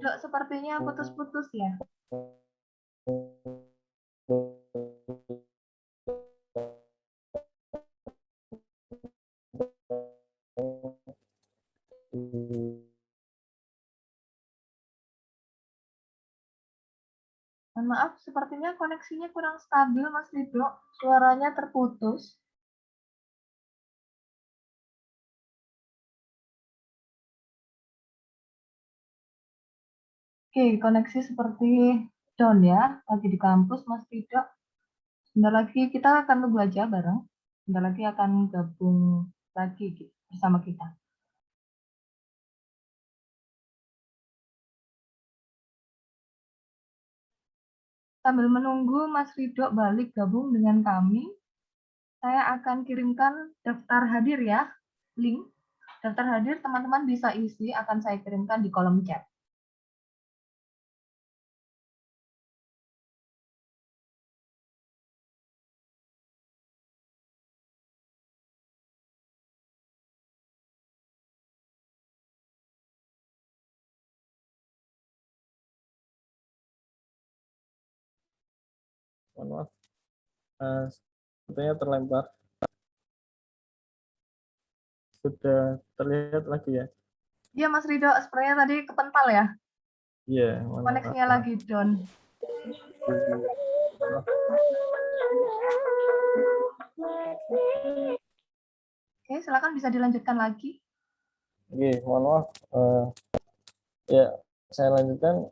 A: Dok, sepertinya putus-putus ya. Mohon maaf, sepertinya koneksinya kurang stabil, Mas Lido. Suaranya terputus. Oke, koneksi seperti down ya, lagi di kampus Mas Rido. Sebentar lagi kita akan tunggu aja bareng. Sebentar lagi akan gabung lagi bersama kita. Sambil menunggu Mas Rido balik gabung dengan kami, saya akan kirimkan daftar hadir ya, link. Daftar hadir teman-teman bisa isi, akan saya kirimkan di kolom chat.
C: Mohon maaf, sepertinya terlempar. Sudah terlihat lagi ya?
A: Iya Mas Rido, sepertinya tadi kepental ya,
C: Iya, mohon
A: koneksinya
C: maaf.
A: lagi down. Oke, silakan bisa dilanjutkan lagi.
C: Oke, mohon maaf. Ya, saya lanjutkan.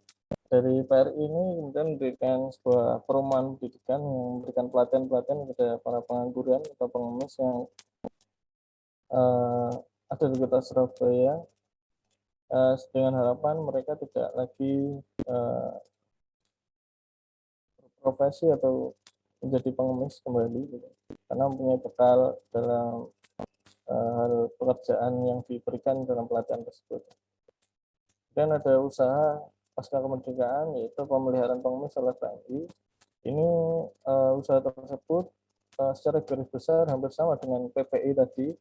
C: Dari PRI ini kemudian memberikan sebuah perumahan pendidikan yang memberikan pelatihan-pelatihan kepada para pengangguran atau pengemis yang ada di kota Surabaya, dengan harapan mereka tidak lagi profesi atau menjadi pengemis kembali, gitu. Karena mempunyai bekal dalam hal pekerjaan yang diberikan dalam pelatihan tersebut. Dan ada usaha pasca kemerdekaan yaitu pemeliharaan pengemis oleh PMI. Ini usaha tersebut secara garis besar hampir sama dengan PPI tadi,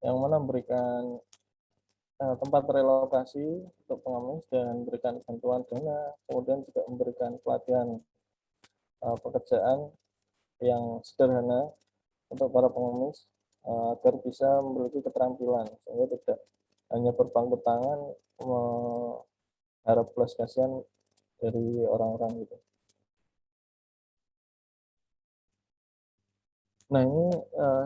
C: yang mana memberikan tempat relokasi untuk pengemis dan memberikan bantuan dana, kemudian juga memberikan pelatihan pekerjaan yang sederhana untuk para pengemis agar bisa memiliki keterampilan sehingga tidak hanya berpangku tangan mengharap belas kasihan dari orang-orang gitu. Nah, ini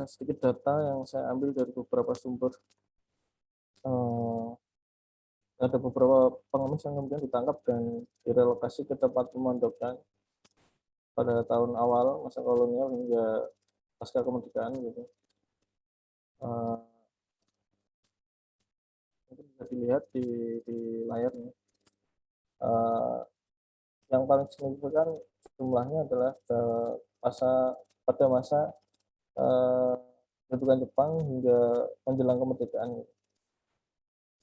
C: sedikit data yang saya ambil dari beberapa sumber. Ada beberapa pengemis yang kemudian ditangkap dan direlokasi ke tempat pemondokan pada tahun awal masa kolonial hingga pasca kemerdekaan gitu. Mungkin bisa dilihat di layarnya. Yang paling signifikan jumlahnya adalah pada masa kedudukan Jepang hingga menjelang kemerdekaan.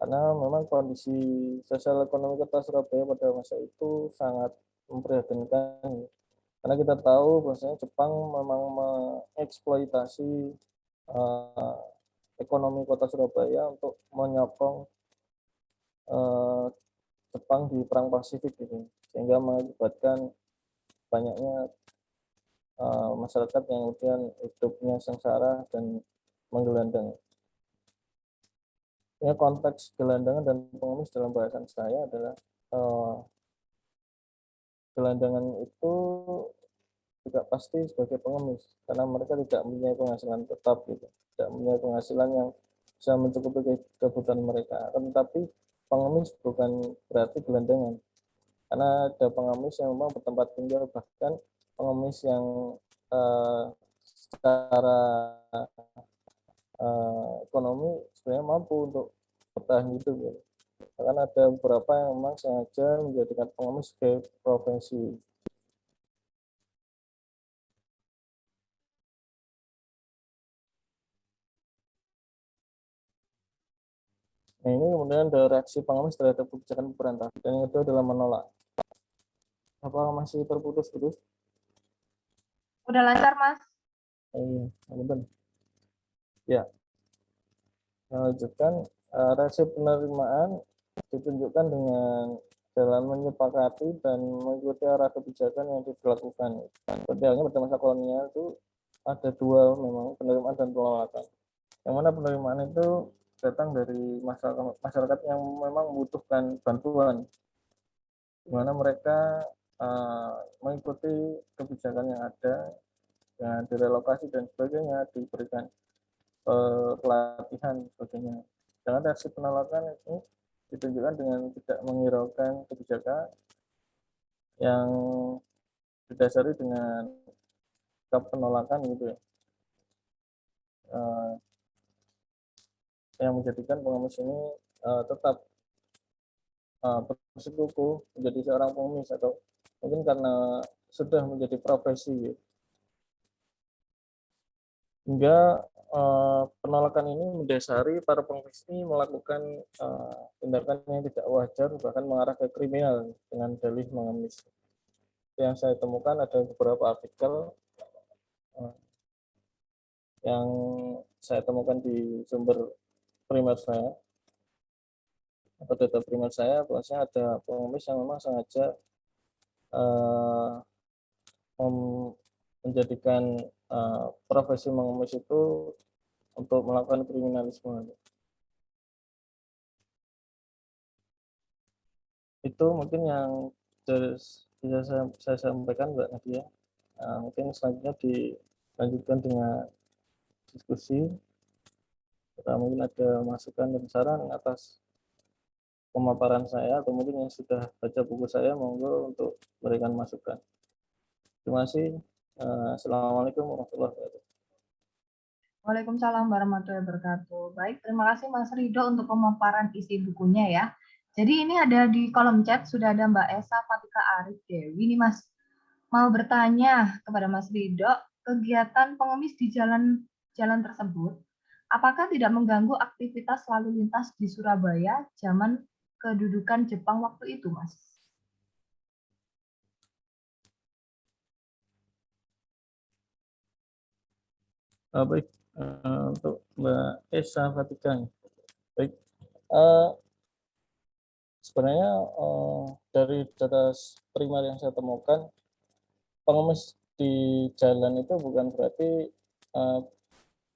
C: Karena memang kondisi sosial ekonomi kota Surabaya pada masa itu sangat memprihatinkan. Karena kita tahu bahwasanya Jepang memang mengeksploitasi ekonomi kota Surabaya untuk menyokong Jepang di Perang Pasifik gitu, sehingga mengakibatkan banyaknya masyarakat yang kemudian hidupnya sengsara dan menggelandang. Ya, konteks gelandangan dan pengemis dalam bahasan saya adalah gelandangan itu tidak pasti sebagai pengemis karena mereka tidak mempunyai penghasilan tetap gitu, tidak mempunyai penghasilan yang bisa mencukupi kebutuhan mereka. Tetapi pengemis bukan berarti gelandangan, karena ada pengemis yang memang bertempat tinggal, bahkan pengemis yang secara ekonomi sebenarnya mampu untuk bertahan hidup gitu. Bahkan ada beberapa yang memang sengaja menjadikan pengemis sebagai profesi. Nah, ini kemudian ada reaksi pengemis terhadap kebijakan pemerintah, dan yang kedua adalah menolak. Apakah masih terputus-putus?
A: Udah lancar Mas?
C: Iya, ya. Melanjutkan, reaksi penerimaan ditunjukkan dengan jalan menyepakati dan mengikuti arah kebijakan yang dilakukan. Seperti halnya pada masa kolonial itu ada dua memang, penerimaan dan penolakan. Yang mana penerimaan itu datang dari masyarakat yang memang membutuhkan bantuan, di mana mereka mengikuti kebijakan yang ada, yang direlokasi dan sebagainya, diberikan pelatihan sebagainya. Dengan reaksi penolakan ini ditunjukkan dengan tidak menghiraukan kebijakan yang didasari dengan sikap penolakan gitu ya, yang menjadikan pengemis ini tetap bersikukuh menjadi seorang pengemis, atau mungkin karena sudah menjadi profesi gitu. Hingga penolakan ini mendasari para pengemis ini melakukan tindakan yang tidak wajar, bahkan mengarah ke kriminal dengan dalih mengemis. Yang saya temukan ada beberapa artikel yang saya temukan di sumber primer saya atau data primer saya, bahwasanya ada pengemis yang memang sengaja menjadikan profesi mengemis itu untuk melakukan kriminalisme. Itu mungkin yang bisa saya sampaikan, Mbak Nadia. Mungkin selanjutnya dilanjutkan dengan diskusi. Mungkin ada masukan dan saran atas pemaparan saya, atau mungkin yang sudah baca buku saya, monggo untuk memberikan masukan. Terima kasih. Assalamualaikum warahmatullahi wabarakatuh.
A: Waalaikumsalam warahmatullahi wabarakatuh. Baik, terima kasih Mas Rido untuk pemaparan isi bukunya ya. Jadi ini ada di kolom chat, sudah ada Mbak Esa Fatika Arif Dewi. Ini Mas mau bertanya kepada Mas Rido, kegiatan pengemis di jalan tersebut, apakah tidak mengganggu aktivitas lalu lintas di Surabaya zaman kedudukan Jepang waktu itu, Mas?
C: Baik, untuk Mbak Esa Fatika. Baik, sebenarnya dari data primer yang saya temukan, pengemis di jalan itu bukan berarti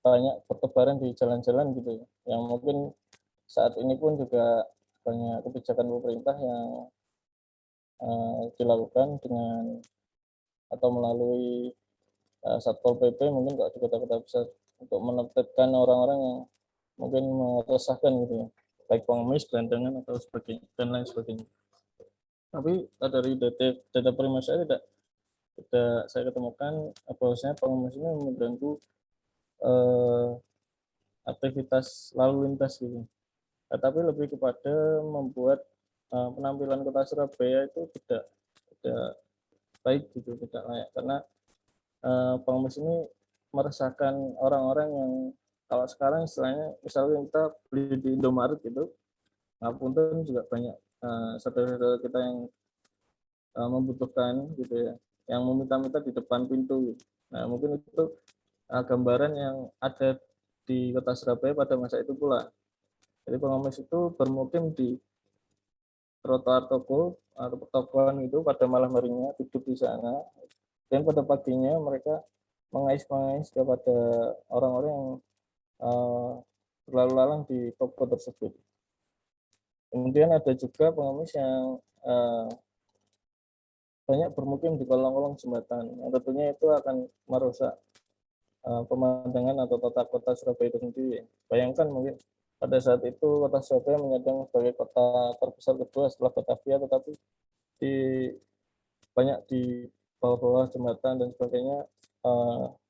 C: banyak bertebaran di jalan-jalan gitu ya. Yang mungkin saat ini pun juga banyak kebijakan pemerintah yang dilakukan dengan atau melalui Satpol PP, mungkin kalau di kota-kota besar, untuk menertibkan orang-orang yang mungkin meresahkan gitu ya, baik pengemis, gelandangan atau sebagainya dan lain sebagainya. Tapi dari data primer saya tidak saya ketemukan bahwasanya pengemis ini mengganggu aktivitas lalu lintas gitu. Tetapi lebih kepada membuat penampilan kota Surabaya itu tidak baik gitu, tidak layak, karena pengemis ini meresahkan orang-orang yang kalau sekarang istilahnya, misalnya kita beli di Indomaret gitu, ngapunten juga banyak saudara-saudara kita yang membutuhkan gitu ya, yang meminta-minta di depan pintu gitu. Nah, mungkin itu gambaran yang ada di kota Surabaya pada masa itu pula. Jadi pengemis itu bermukim di trotoar toko atau pertokoan itu pada malam harinya, duduk di sana, dan pada paginya mereka mengais-mengais kepada orang-orang yang berlalu lalang di toko tersebut. Kemudian ada juga pengemis yang banyak bermukim di kolong-kolong jembatan, yang tentunya itu akan merusak pemandangan atau tata kota Surabaya itu sendiri. Bayangkan mungkin pada saat itu kota Surabaya menyandang sebagai kota terbesar kedua setelah Batavia, tetapi di banyak di bawah-bawah jembatan dan sebagainya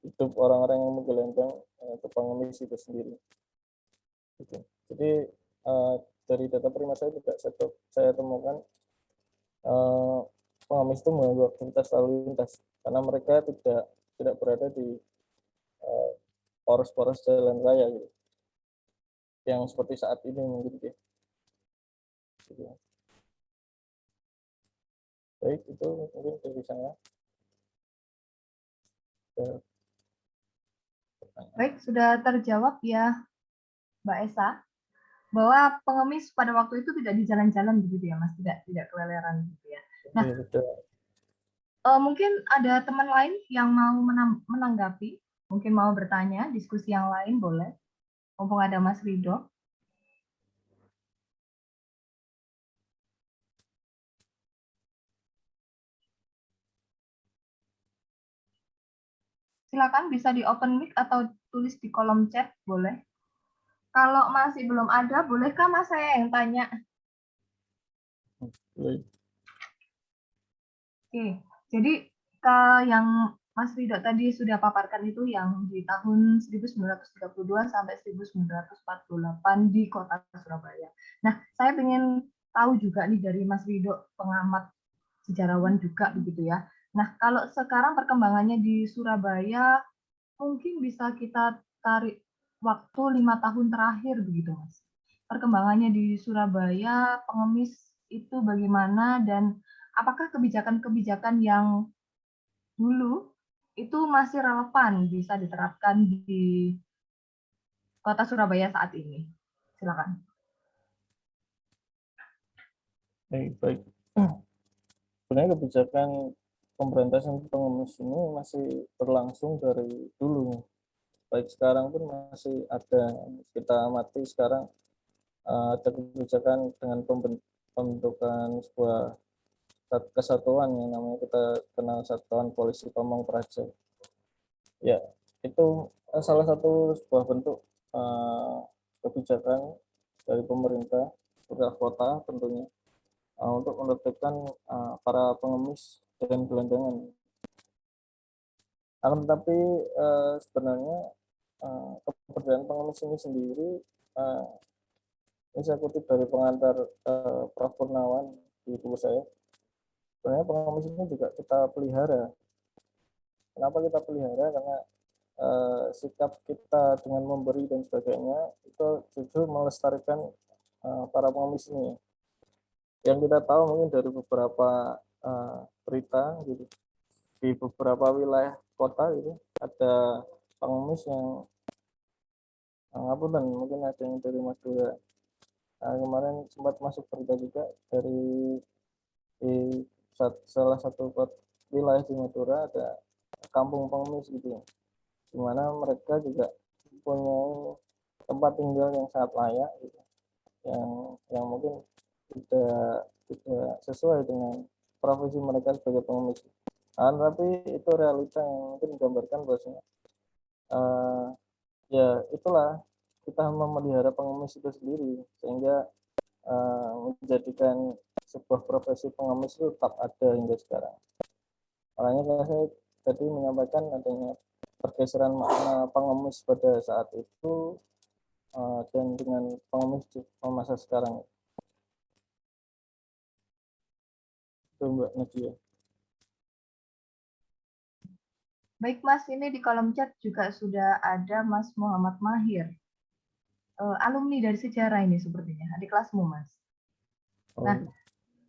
C: hidup orang-orang yang menggelendang ke pengemis itu sendiri. Gitu. Jadi dari data primer saya tidak saya temukan pengemis itu mengganggu aktivitas lalu lintas, karena mereka tidak berada di poros-poros jalan raya gitu, yang seperti saat ini mungkin gitu. Baik, itu mungkin dari saya.
A: Baik, sudah terjawab ya Mbak Esa, bahwa pengemis pada waktu itu tidak di jalan-jalan begitu ya Mas, tidak keleleran gitu ya. Nah, mungkin ada teman lain yang mau menanggapi, mungkin mau bertanya, diskusi yang lain boleh, mumpung ada Mas Rido. Silakan bisa di open mic atau tulis di kolom chat, boleh. Kalau masih belum ada, bolehkah Mas saya yang tanya?
C: Baik.
A: Oke, jadi yang Mas Ridho tadi sudah paparkan itu yang di tahun 1932 sampai 1948 di kota Surabaya. Nah, saya ingin tahu juga nih dari Mas Ridho, pengamat sejarawan juga begitu ya. Nah, kalau sekarang perkembangannya di Surabaya, mungkin bisa kita tarik waktu 5 tahun terakhir begitu, Mas. Perkembangannya di Surabaya, pengemis itu bagaimana dan apakah kebijakan-kebijakan yang dulu itu masih relevan bisa diterapkan di kota Surabaya saat ini? Silakan.
C: Baik. Sebenarnya kebijakan pemberantasan pengemis ini masih berlangsung dari dulu. Baik sekarang pun masih ada. Kita amati sekarang ada kebijakan dengan pembentukan sebuah kesatuan yang namanya kita kenal Satuan Polisi Pamong Praja. Ya, itu salah satu sebuah bentuk kebijakan dari pemerintah, kota tentunya, untuk menertibkan para pengemis dan gelandangan. Akan tetapi sebenarnya keberadaan pengemis ini sendiri, ini saya kutip dari pengantar Prof. Purnawan di buku saya, sebenarnya pengemis ini juga kita pelihara. Kenapa kita pelihara? Karena sikap kita dengan memberi dan sebagainya itu justru melestarikan para pengemis ini. Yang kita tahu mungkin dari beberapa berita gitu, di beberapa wilayah kota itu ada pengemis yang ngapunten, mungkin ada yang dari Madura. Kemarin sempat masuk berita juga dari di salah satu wilayah di Madura ada kampung pengemis gitu, di mana mereka juga punya tempat tinggal yang sangat layak gitu, yang mungkin tidak sesuai dengan profesi mereka sebagai pengemis. Tapi itu realita yang mungkin menggambarkan bahwasanya ya itulah kita memelihara pengemis itu sendiri sehingga menjadikan sebuah profesi pengemis itu tetap ada hingga sekarang. Makanya saya tadi menyampaikan adanya pergeseran makna pengemis pada saat itu dan dengan pengemis di masa sekarang. Itu Mbak Nadia.
A: Baik Mas, ini di kolom chat juga sudah ada Mas Muhammad Mahir. Alumni dari sejarah ini sepertinya, adik kelasmu Mas. Nah,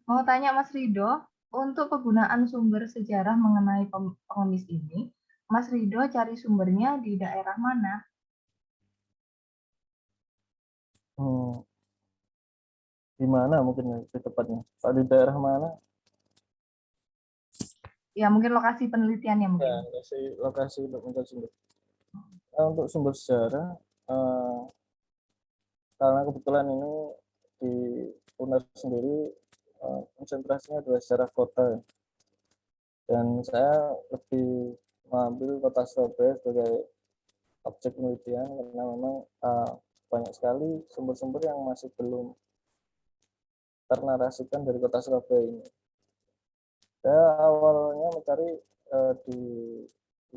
A: mau tanya Mas Ridho, untuk penggunaan sumber sejarah mengenai pengemis ini, Mas Ridho cari sumbernya di daerah mana?
C: Di mana mungkin lebih tepatnya? Pak, di daerah mana?
A: Ya, mungkin lokasi penelitiannya mungkin.
C: Ya, lokasi untuk mencari sumber. Untuk sumber sejarah, karena kebetulan ini di UNER sendiri konsentrasinya adalah sejarah kota, dan saya lebih mengambil kota Surabaya sebagai objek penelitian karena memang banyak sekali sumber-sumber yang masih belum ternarasikan dari kota Surabaya ini. Saya awalnya mencari di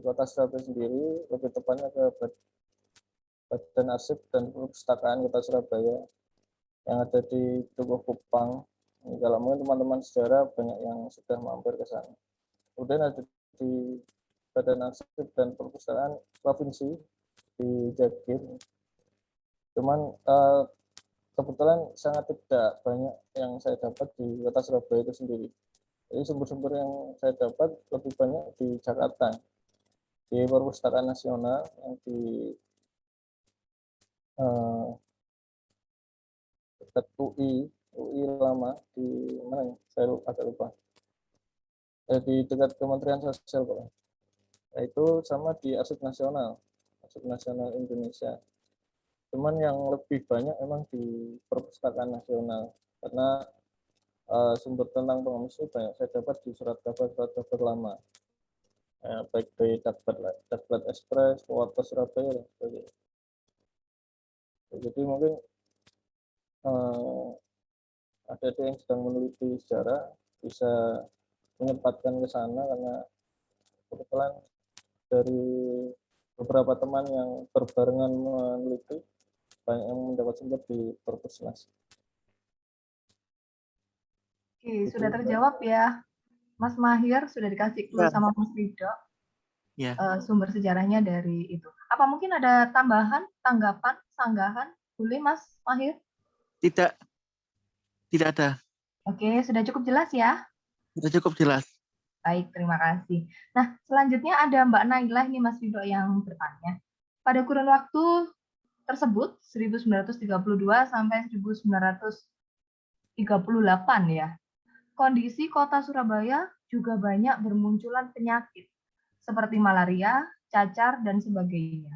C: kota Surabaya sendiri, lebih tepatnya ke Badan Arsip dan Perpustakaan Kota Surabaya yang ada di Tugu Kupang. Kalau mungkin teman-teman sejarah banyak yang sudah mampir ke sana. Kemudian ada di Badan Arsip dan Perpustakaan Provinsi di Jagir. Cuman kebetulan sangat tidak banyak yang saya dapat di kota Surabaya itu sendiri. Jadi sumber-sumber yang saya dapat lebih banyak di Jakarta, di Perpustakaan Nasional yang di dekat UI lama, di mana ya? Saya agak lupa. Di dekat Kementerian Sosial Pak. Itu sama di Arsip Nasional Indonesia. Cuman yang lebih banyak memang di Perpustakaan Nasional karena sumber tentang pengemis itu banyak saya dapat di surat kabar lama, baik dari Dakbat Express, Warta Surabaya dan sebagainya. Jadi mungkin adik-adik yang sedang meneliti sejarah bisa menyempatkan ke sana, karena kebetulan dari beberapa teman yang berbarengan meneliti banyak yang mendapat sempat di Perpusnas.
A: Oke,
C: Itu,
A: sudah terjawab ya. Mas Mahir sudah dikasih clue
B: Ya.
A: sama Mas Ridho
B: Ya,
A: sumber sejarahnya dari itu. Apa mungkin ada tambahan, tanggapan, sanggahan? Boleh Mas Mahir?
B: tidak ada.
A: Oke, sudah cukup jelas ya?
B: Sudah cukup jelas.
A: Baik, terima kasih. Nah, selanjutnya ada Mbak Nailah nih Mas Ridho yang bertanya. Pada kurun waktu tersebut 1932 sampai 1938 ya. Kondisi kota Surabaya juga banyak bermunculan penyakit seperti malaria, cacar dan sebagainya.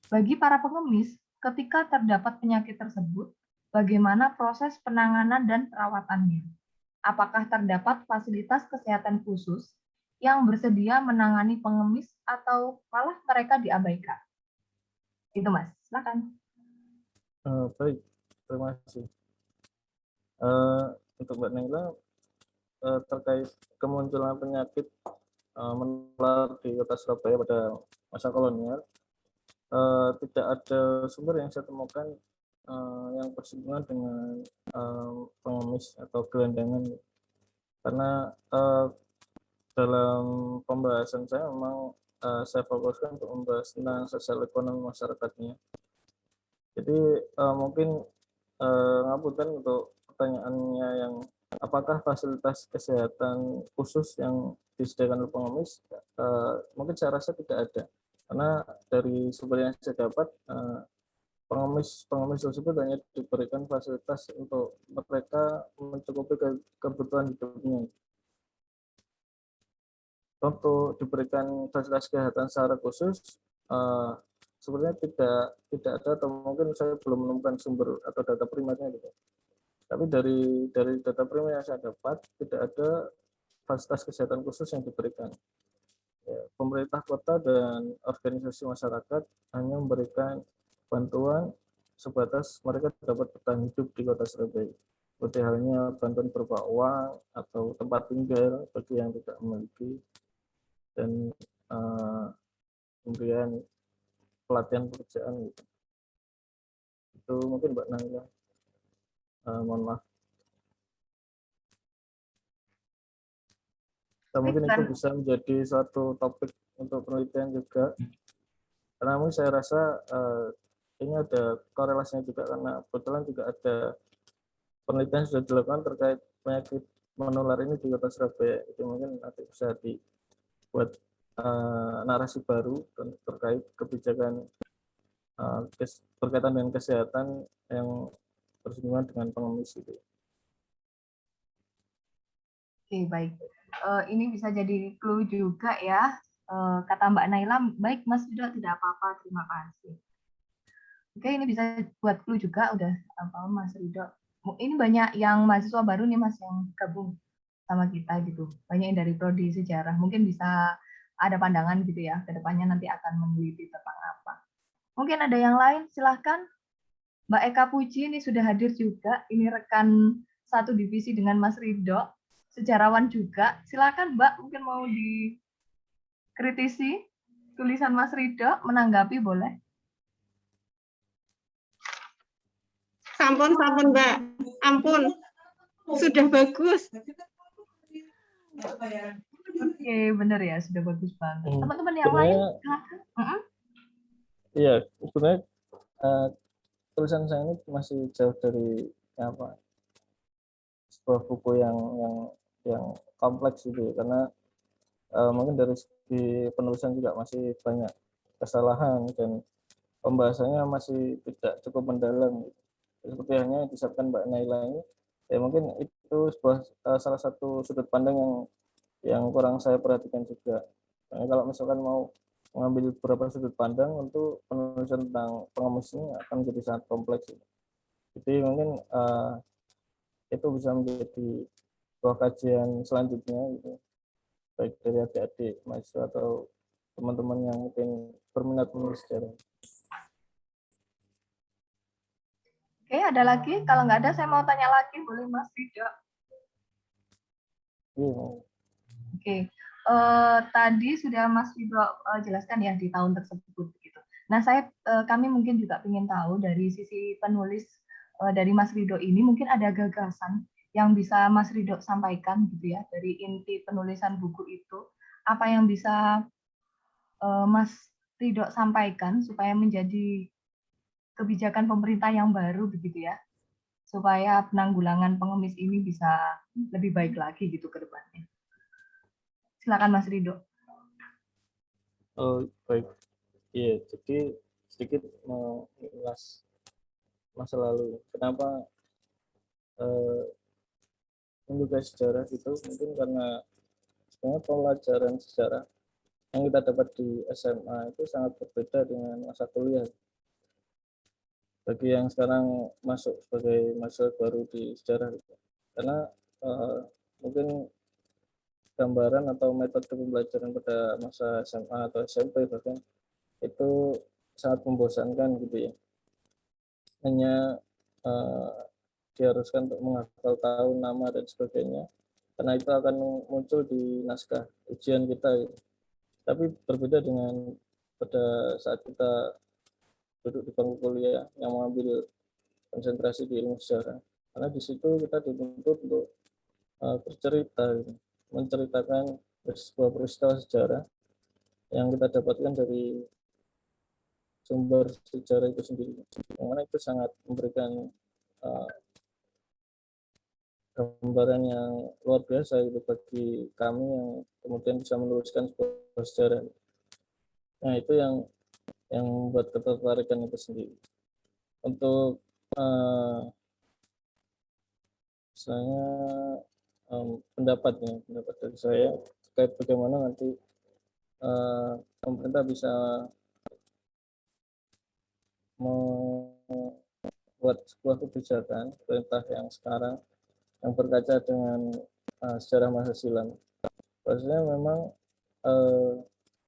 A: Bagi para pengemis, ketika terdapat penyakit tersebut, bagaimana proses penanganan dan perawatannya? Apakah terdapat fasilitas kesehatan khusus yang bersedia menangani pengemis atau malah mereka diabaikan? Itu Mas, silakan.
C: baik, terima kasih. Untuk Mbak Naila, terkait kemunculan penyakit menular di kota Surabaya pada masa kolonial, tidak ada sumber yang saya temukan yang bersinggungan dengan pengemis atau gelandangan, karena dalam pembahasan saya memang saya fokuskan untuk membahas tentang sosial ekonomi masyarakatnya. Jadi mungkin ngapunten untuk pertanyaannya yang apakah fasilitas kesehatan khusus yang disediakan oleh pengemis, mungkin saya rasa tidak ada, karena dari sumber yang saya dapat pengemis tersebut hanya diberikan fasilitas untuk mereka mencukupi kebutuhan hidupnya. Untuk diberikan fasilitas kesehatan secara khusus sebenarnya tidak ada, atau mungkin saya belum menemukan sumber atau data primernya gitu. Tapi dari data primer yang saya dapat tidak ada fasilitas kesehatan khusus yang diberikan. Ya, pemerintah kota dan organisasi masyarakat hanya memberikan bantuan sebatas mereka dapat bertahan hidup di kota Surabaya. Seperti halnya bantuan berupa uang atau tempat tinggal bagi yang tidak memiliki, dan pemberian pelatihan pekerjaan gitu. Itu mungkin Mbak Naila. Mohon maaf. Dan mungkin itu bisa menjadi suatu topik untuk penelitian juga. Karena mungkin saya rasa ini ada korelasinya juga, karena kebetulan juga ada penelitian sudah dilakukan terkait penyakit menular ini di kota Surabaya. Itu mungkin nanti bisa dibuat narasi baru terkait kebijakan berkaitan dengan kesehatan yang bersinggungan dengan pengemis itu.
A: Oke, baik. Ini bisa jadi clue juga ya. Kata Mbak Naila, baik Mas Ridho, tidak apa-apa, terima kasih. Oke, ini bisa buat clue juga, udah apa Mas Ridho. Ini banyak yang mahasiswa baru nih Mas yang gabung sama kita gitu. Banyak yang dari prodi sejarah. Mungkin bisa ada pandangan gitu ya, ke depannya nanti akan meneliti tentang apa. Mungkin ada yang lain, silahkan. Mbak Eka Puji ini sudah hadir juga. Ini rekan satu divisi dengan Mas Ridho, sejarawan juga. Silakan Mbak, mungkin mau dikritisi tulisan Mas Ridho, menanggapi boleh.
D: Sampun, Mbak. Ampun, sudah bagus.
A: Oke, benar ya, sudah bagus banget. Teman-teman yang lain, silakan.
C: Iya, sebenarnya tulisan saya ini masih jauh dari apa, sebuah buku yang kompleks gitu, karena mungkin dari segi penulisan juga masih banyak kesalahan dan pembahasannya masih tidak cukup mendalam. Seperti hanya disampaikan Mbak Naila ini, ya mungkin itu sebuah salah satu sudut pandang yang kurang saya perhatikan juga. Nah, kalau misalkan mau mengambil beberapa sudut pandang untuk penulisan tentang pengemis ini akan menjadi sangat kompleks. Jadi mungkin itu bisa menjadi sebuah kajian selanjutnya gitu, baik dari adik-adik mahasiswa atau teman-teman yang mungkin berminat menulis sejarah.
A: Oke, ada lagi? Kalau nggak ada, saya mau tanya lagi, boleh Mas Ridho?
C: Iya.
A: Oke, tadi sudah Mas Ridho jelaskan ya di tahun tersebut gitu. Nah, kami mungkin juga ingin tahu dari sisi penulis dari Mas Ridho ini mungkin ada gagasan yang bisa Mas Ridho sampaikan gitu ya dari inti penulisan buku itu. Apa yang bisa Mas Ridho sampaikan supaya menjadi kebijakan pemerintah yang baru begitu ya, supaya penanggulangan pengemis ini bisa lebih baik lagi gitu ke depannya. Silakan Mas Ridho.
C: Oh, baik. Iya, jadi sedikit mengulas masa lalu. Kenapa menduga sejarah itu? Mungkin karena sebenarnya pelajaran sejarah yang kita dapat di SMA itu sangat berbeda dengan masa kuliah. Bagi yang sekarang masuk sebagai mahasiswa baru di sejarah, karena mungkin gambaran atau metode pembelajaran pada masa SMA atau SMP bahkan itu sangat membosankan gitu ya. Hanya diharuskan untuk menghafal tahun, nama dan sebagainya, karena itu akan muncul di naskah ujian kita gitu. Tapi berbeda dengan pada saat kita duduk di bangku kuliah yang mengambil konsentrasi di ilmu sejarah, karena di situ kita dituntut untuk bercerita gitu, menceritakan sebuah peristiwa sejarah yang kita dapatkan dari sumber sejarah itu sendiri, yang mana itu sangat memberikan gambaran yang luar biasa itu bagi kami yang kemudian bisa menuliskan sebuah sejarah. Nah, itu yang membuat ketertarikan itu sendiri. Untuk misalnya pendapat dari saya terkait bagaimana nanti pemerintah bisa membuat sebuah kebijakan pemerintah yang sekarang yang berkaca dengan sejarah masa silam. Maksudnya memang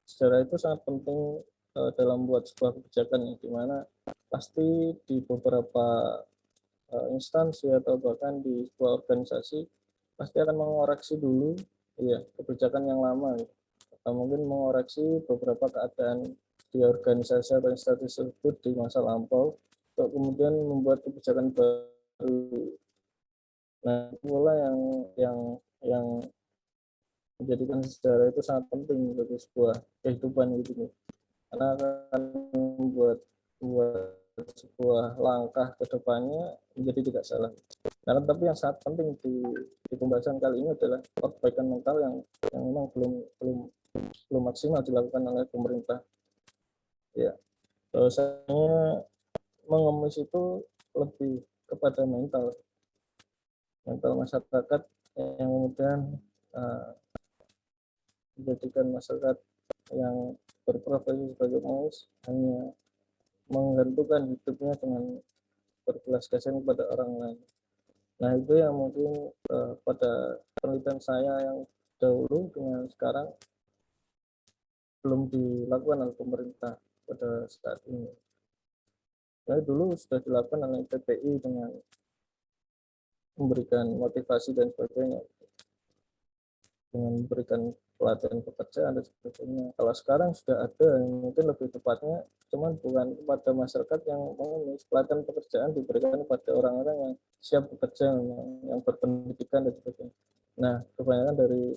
C: sejarah itu sangat penting dalam membuat sebuah kebijakan, di mana pasti di beberapa instansi atau bahkan di sebuah organisasi pasti akan mengoreksi dulu ya kebijakan yang lama, atau mungkin mengoreksi beberapa keadaan di organisasi atau instansi tersebut di masa lampau untuk kemudian membuat kebijakan baru. Nah, itulah yang menjadikan sejarah itu sangat penting bagi sebuah kehidupan gitu, karena akan membuat sebuah langkah ke depannya menjadi tidak salah. Nah, tapi yang sangat penting di pembahasan kali ini adalah perbaikan mental yang memang belum maksimal dilakukan oleh pemerintah. Ya, bahwasanya mengemis itu lebih kepada mental masyarakat yang kemudian menjadikan masyarakat yang berprofesi sebagai pengemis hanya menggantungkan hidupnya dengan berbelas kasihan kepada orang lain. Nah, itu yang mungkin pada penelitian saya yang dahulu dengan sekarang belum dilakukan oleh pemerintah pada saat ini. Nah, dulu sudah dilakukan oleh PPI dengan memberikan motivasi dan sebagainya, dengan memberikan pelatihan pekerjaan dan sebagainya. Kalau sekarang sudah ada yang mungkin lebih tepatnya, cuman bukan kepada masyarakat yang mengemis, pelatihan pekerjaan diberikan kepada orang-orang yang siap bekerja, yang berpendidikan dan sebagainya. Nah, kebanyakan dari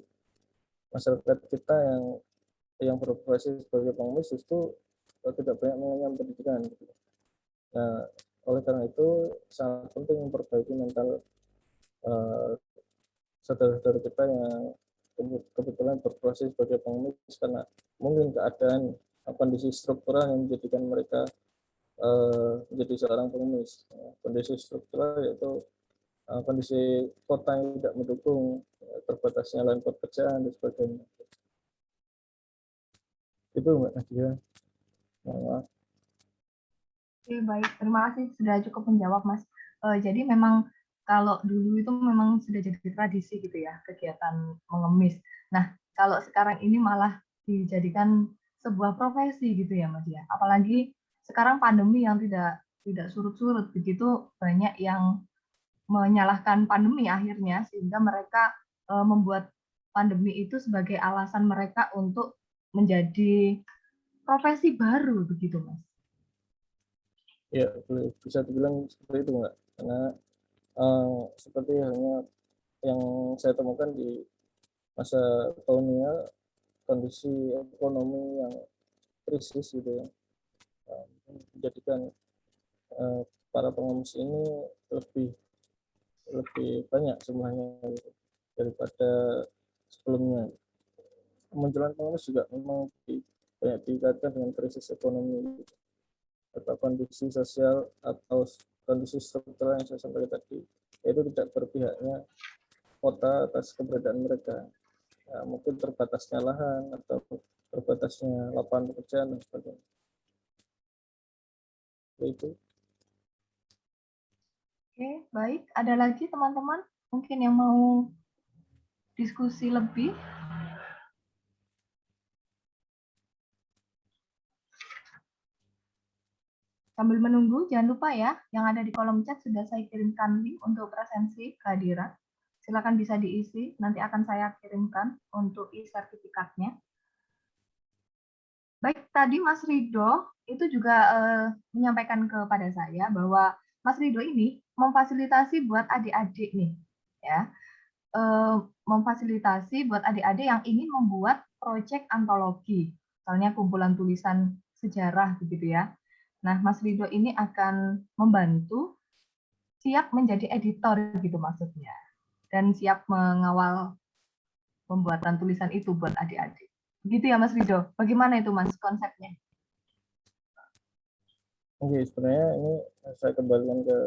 C: masyarakat kita yang berprofesi sebagai pengemis justru tidak banyak mengenyam pendidikan. Nah, oleh karena itu sangat penting memperbaiki mental saudara-saudara kita yang kebetulan berproses sebagai pengemis karena mungkin keadaan kondisi struktural yang menjadikan mereka menjadi seorang pengemis. Kondisi struktural yaitu kondisi kota yang tidak mendukung, terbatasnya lahan pekerjaan dan sebagainya. Itu Mbak Nadia.
A: Oke, baik. Terima kasih sudah cukup menjawab, Mas. Jadi memang kalau dulu itu memang sudah jadi tradisi gitu ya, kegiatan mengemis. Nah, kalau sekarang ini malah dijadikan sebuah profesi gitu ya, Mas ya. Apalagi sekarang pandemi yang tidak tidak surut-surut, begitu banyak yang menyalahkan pandemi akhirnya, sehingga mereka membuat pandemi itu sebagai alasan mereka untuk menjadi profesi baru, begitu Mas.
C: Ya, bisa dibilang seperti itu, Mbak. Karena seperti halnya yang saya temukan di masa kolonial, kondisi ekonomi yang krisis gitu ya, menjadikan para pengungsi ini lebih banyak jumlahnya gitu, daripada sebelumnya. Kemunculan pengungsi juga memang banyak dikaitkan dengan krisis ekonomi gitu, atau kondisi sosial atau kondisi struktural yang saya sampaikan tadi, yaitu tidak berpihaknya kota atas keberadaan mereka. Ya, mungkin terbatasnya lahan atau terbatasnya lapangan pekerjaan dan sebagainya. Itu.
A: Oke, baik. Ada lagi teman-teman mungkin yang mau diskusi lebih? Sambil menunggu, jangan lupa ya, yang ada di kolom chat sudah saya kirimkan link untuk presensi kehadiran. Silakan bisa diisi, nanti akan saya kirimkan untuk e-sertifikatnya. Baik, tadi Mas Rido itu juga menyampaikan kepada saya bahwa Mas Rido ini memfasilitasi buat adik-adik nih, ya, memfasilitasi buat adik-adik yang ingin membuat proyek antologi, misalnya kumpulan tulisan sejarah begitu ya. Nah, Mas Rido ini akan membantu siap menjadi editor gitu maksudnya, dan siap mengawal pembuatan tulisan itu buat adik-adik. Begitu ya Mas Rido. Bagaimana itu Mas konsepnya?
C: Oke, sebenarnya ini saya kembalikan ke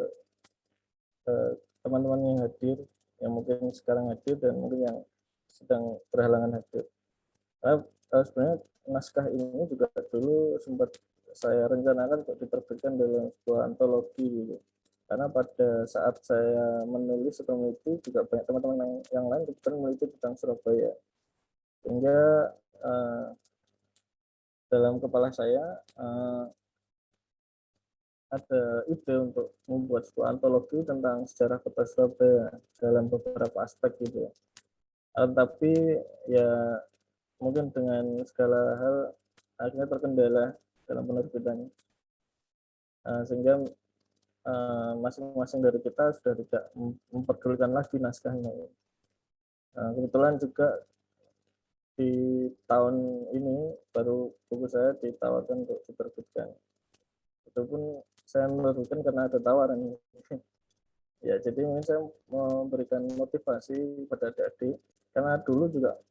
C: teman-teman yang hadir, yang mungkin sekarang hadir dan mungkin yang sedang berhalangan hadir. Sebenarnya naskah ini juga dulu sempat saya rencanakan untuk diterbitkan dalam sebuah antologi gitu. Karena pada saat saya menulis atau meneliti juga banyak teman-teman yang lain kebetulan meneliti tentang Surabaya. Sehingga dalam kepala saya ada ide untuk membuat sebuah antologi tentang sejarah kota Surabaya dalam beberapa aspek gitu ya. Tapi ya mungkin dengan segala hal akhirnya terkendala dalam penerbitannya, sehingga masing-masing dari kita sudah tidak memperdulikan lagi naskahnya. Kebetulan juga di tahun ini baru buku saya ditawarkan untuk diterbitkan. Itu pun saya menerbitkan karena ada tawaran. Ya, jadi mungkin saya memberikan motivasi pada adik-adik, karena dulu juga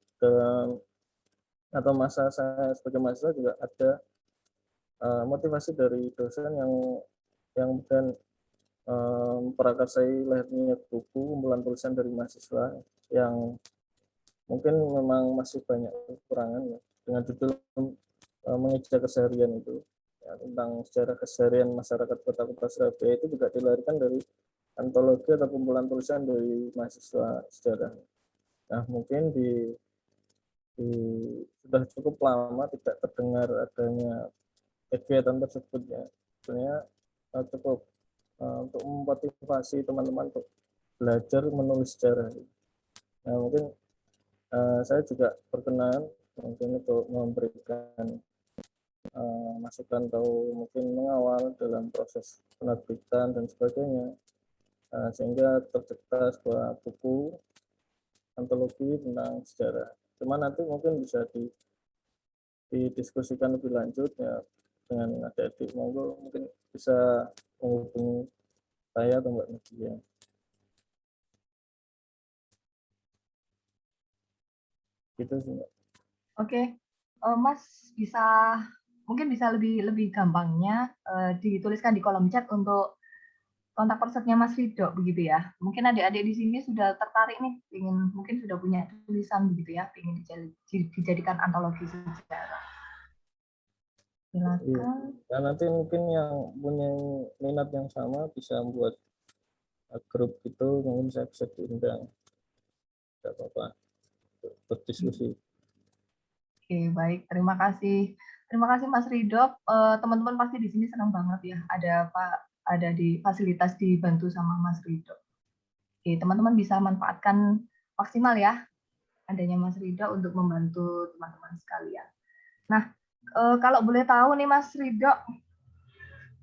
C: atau masa saya sebagai mahasiswa juga ada motivasi dari dosen yang kemudian memprakarsai lahirnya buku kumpulan tulisan dari mahasiswa yang mungkin memang masih banyak kekurangan ya, dengan judul mengeja keseharian itu ya, tentang sejarah keseharian masyarakat kota-kota Surabaya, itu juga dilahirkan dari antologi atau kumpulan tulisan dari mahasiswa sejarah. Nah, mungkin sudah cukup lama tidak terdengar adanya kegiatan tersebut ya. Sebenarnya cukup untuk memotivasi teman-teman untuk belajar menulis sejarah. Nah, mungkin saya juga berkenan mungkin untuk memberikan masukan atau mungkin mengawal dalam proses penerbitan dan sebagainya, sehingga tercipta sebuah buku antologi tentang sejarah. Cuma nanti mungkin bisa didiskusikan lebih lanjut ya dengan adik-adik. Monggo mungkin bisa menghubungi saya atau Mbak Nadia. Gitu sih Mbak.
A: Oke, Mas mungkin bisa lebih gampangnya dituliskan di kolom chat untuk kontak personnya Mas Rido begitu ya. Mungkin adik-adik di sini sudah tertarik nih, mungkin sudah punya tulisan begitu ya, ingin dijadikan antologi sejarah. Silakan.
C: Iya. Nah, nanti mungkin yang punya minat yang sama bisa membuat grup itu, mungkin saya bisa diundang. Tidak apa-apa berdiskusi.
A: Oke, baik. Terima kasih. Terima kasih Mas Rido. Teman-teman pasti di sini senang banget ya. ada di fasilitas dibantu sama Mas Ridho. Oke, teman-teman bisa manfaatkan maksimal ya adanya Mas Ridho untuk membantu teman-teman sekalian. Nah, kalau boleh tahu nih Mas Ridho,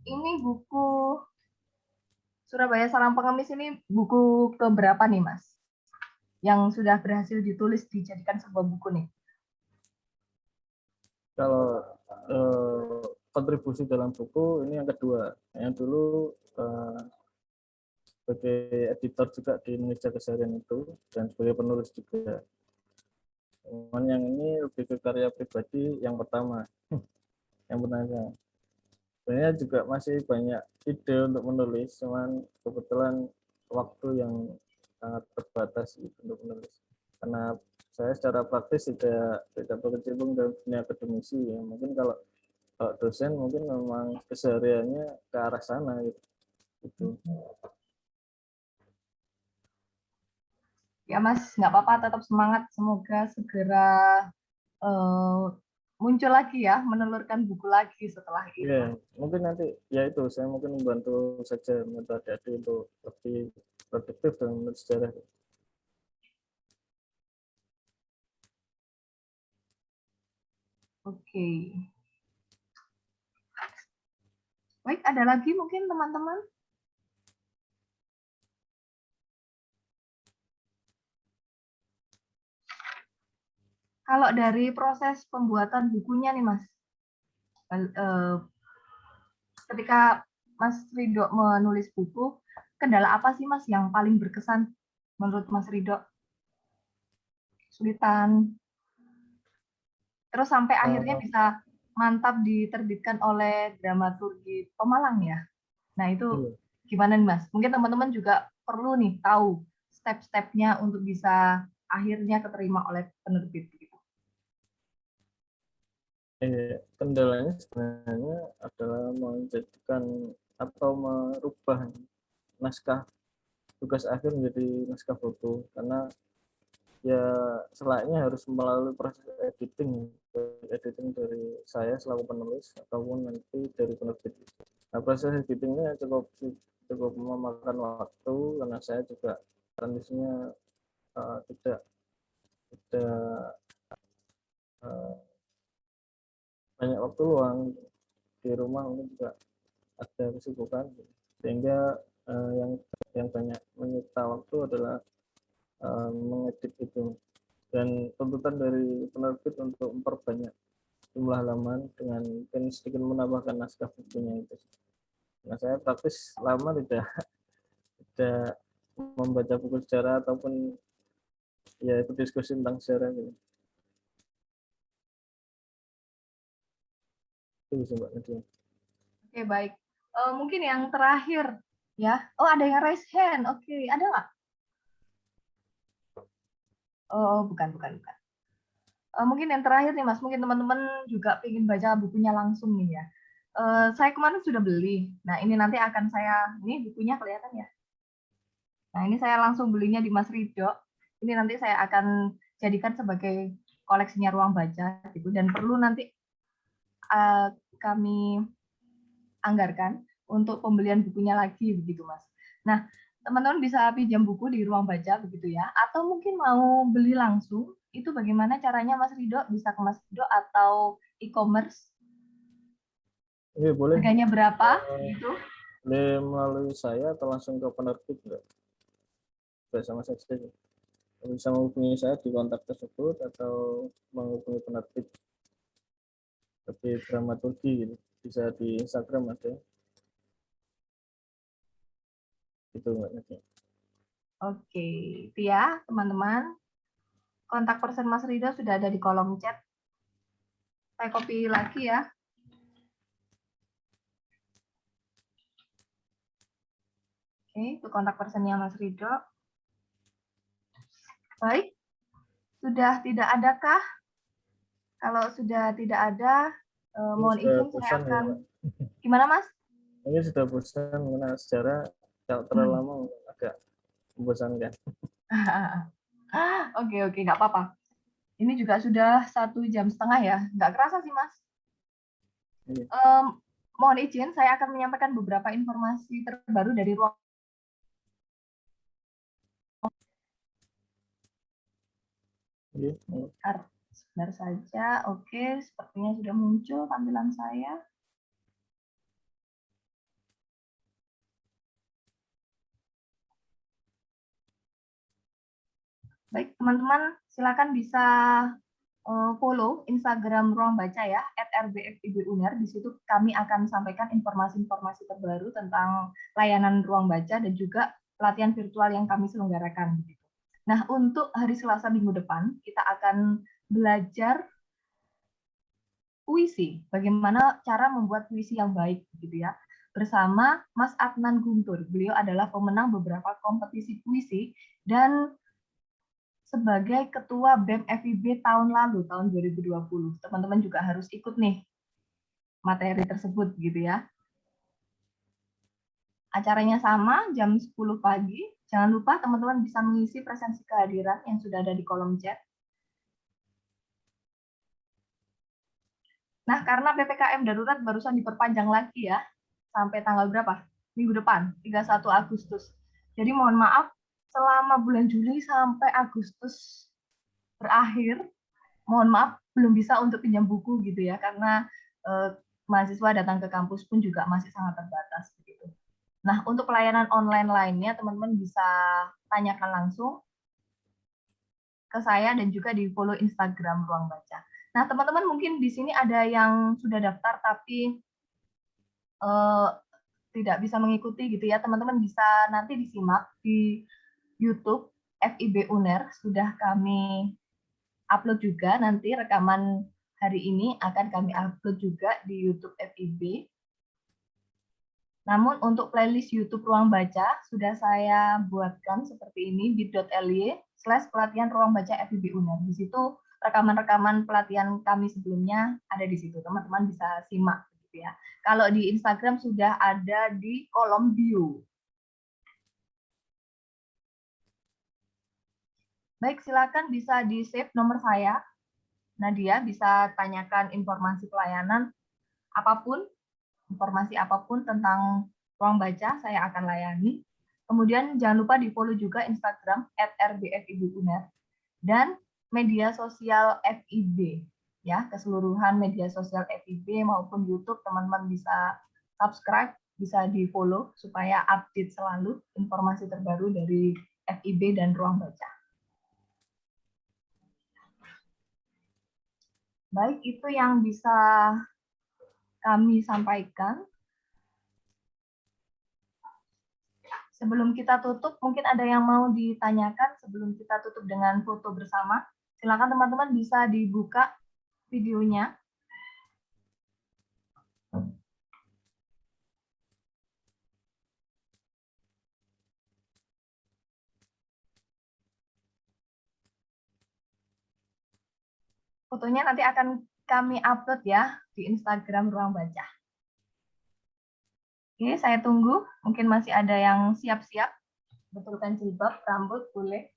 A: ini buku Surabaya Sarang Pengemis ini buku keberapa nih Mas? Yang sudah berhasil ditulis dijadikan sebuah buku nih.
C: Kalau kontribusi dalam buku ini yang kedua. Yang dulu sebagai editor juga di Indonesia Keseharian itu dan sebagai penulis juga. Cuman yang ini lebih ke karya pribadi yang pertama. Yang pertama. Sebenarnya juga masih banyak ide untuk menulis, cuman kebetulan waktu yang sangat terbatas gitu untuk menulis. Karena saya secara praktis tidak berkecimpung dalam dunia akademisi ya. Mungkin kalau dosen mungkin memang kesehariannya ke arah sana gitu.
A: Ya Mas, nggak apa-apa, tetap semangat. Semoga segera muncul lagi ya, menelurkan buku lagi setelah itu.
C: Ya, mungkin nanti ya itu saya mungkin membantu saja membantu adik-adik untuk lebih produktif dalam menulis sejarah.
A: Oke. Baik, ada lagi mungkin teman-teman? Kalau dari proses pembuatan bukunya nih Mas, ketika Mas Ridho menulis buku, kendala apa sih Mas yang paling berkesan menurut Mas Ridho? Kesulitan. Terus sampai akhirnya bisa mantap diterbitkan oleh dramaturgi Pemalang ya. Nah itu gimana nih Mas? Mungkin teman-teman juga perlu nih tahu step-stepnya untuk bisa akhirnya keterima oleh penerbit.
C: Kendalanya sebenarnya adalah menjadikan atau merubah naskah tugas akhir menjadi naskah foto, karena ya selayaknya harus melalui proses editing dari saya selaku penulis ataupun nanti dari penerbit. Nah, proses editingnya cukup memakan waktu karena saya juga kondisinya tidak banyak waktu luang di rumah, mungkin juga ada kesibukan sehingga yang banyak menyita waktu adalah mengedit itu, dan tuntutan dari penerbit untuk memperbanyak jumlah halaman dengan mungkin sedikit menambahkan naskah bukunya itu. Nah, saya praktis lama tidak membaca buku sejarah ataupun ya ikut diskusi tentang sejarah gitu. Itu bisa Mbak Nadia.
A: Oke, baik. Mungkin yang terakhir ya. Oh, ada yang raise hand. Oke, ada nggak? Oh, bukan. Mungkin yang terakhir nih Mas, mungkin teman-teman juga ingin baca bukunya langsung nih ya. Saya kemarin sudah beli. Nah, ini nanti akan ini bukunya kelihatan ya. Nah, ini saya langsung belinya di Mas Ridho. Ini nanti saya akan jadikan sebagai koleksinya ruang baca gitu, dan perlu nanti kami anggarkan untuk pembelian bukunya lagi begitu Mas. Nah, teman-teman bisa pinjam buku di ruang baca begitu ya, atau mungkin mau beli langsung. Itu bagaimana caranya Mas Ridho? Bisa ke Mas Ridho atau e-commerce?
C: Boleh.
A: Harganya berapa gitu?
C: Boleh melalui saya atau langsung ke penerbit enggak? Sama saja. Bisa menghubungi saya di kontak tersebut atau menghubungi penerbit lebih dramaturgi gitu. Bisa di Instagram ada. Itu Mbak Nadia.
A: Oke, itu ya teman-teman. Kontak person Mas Ridho sudah ada di kolom chat. Saya copy lagi ya. Oke, itu kontak personnya Mas Ridho. Baik, sudah tidak adakah? Kalau sudah tidak ada, mohon izin saya akan. Ya, gimana Mas?
C: Ini sudah bosan mengenal sejarah, kalau terlalu lama agak membosankan.
A: Oke, nggak apa-apa. Ini juga sudah 1,5 jam ya, nggak kerasa sih Mas. mohon izin, saya akan menyampaikan beberapa informasi terbaru dari ruang. Sebentar saja, oke, sepertinya sudah muncul tampilan saya. Baik, teman-teman, silakan bisa follow Instagram Ruang Baca ya, @rbfib_uner. Di situ kami akan sampaikan informasi-informasi terbaru tentang layanan Ruang Baca dan juga pelatihan virtual yang kami selenggarakan. Nah, untuk hari Selasa minggu depan, kita akan belajar puisi, bagaimana cara membuat puisi yang baik, gitu ya, bersama Mas Adnan Guntur. Beliau adalah pemenang beberapa kompetisi puisi dan sebagai ketua BEM FIB tahun lalu, tahun 2020. Teman-teman juga harus ikut nih materi tersebut, gitu ya. Acaranya sama, jam 10 pagi. Jangan lupa teman-teman bisa mengisi presensi kehadiran yang sudah ada di kolom chat. Nah, karena PPKM darurat barusan diperpanjang lagi ya, sampai tanggal berapa? Minggu depan, 31 Agustus. Jadi mohon maaf, selama bulan Juli sampai Agustus berakhir, mohon maaf, belum bisa untuk pinjam buku gitu ya, karena mahasiswa datang ke kampus pun juga masih sangat terbatas. Gitu. Nah, untuk pelayanan online lainnya, teman-teman bisa tanyakan langsung ke saya dan juga di follow Instagram Ruang Baca. Nah, teman-teman mungkin di sini ada yang sudah daftar tapi tidak bisa mengikuti gitu ya. Teman-teman bisa nanti disimak di YouTube FIB UNER. Sudah kami upload juga, nanti rekaman hari ini akan kami upload juga di YouTube FIB. Namun untuk playlist YouTube Ruang Baca sudah saya buatkan seperti ini, bit.ly/pelatihan Ruang Baca FIB UNER. Di situ rekaman-rekaman pelatihan kami sebelumnya ada di situ. Teman-teman bisa simak gitu ya. Kalau di Instagram sudah ada di kolom bio. Baik, silakan bisa di-save nomor saya. Nadia bisa tanyakan informasi pelayanan apapun, informasi apapun tentang Ruang Baca, saya akan layani. Kemudian jangan lupa di-follow juga Instagram @rbfib_uner dan media sosial FIB. Ya, keseluruhan media sosial FIB maupun YouTube, teman-teman bisa subscribe, bisa di-follow supaya update selalu informasi terbaru dari FIB dan Ruang Baca. Baik, itu yang bisa kami sampaikan. Sebelum kita tutup, mungkin ada yang mau ditanyakan sebelum kita tutup dengan foto bersama. Silakan teman-teman bisa dibuka videonya. Fotonya nanti akan kami upload ya di Instagram Ruang Baca. Oke, saya tunggu. Mungkin masih ada yang siap-siap. Betulkan jilbab, rambut, boleh.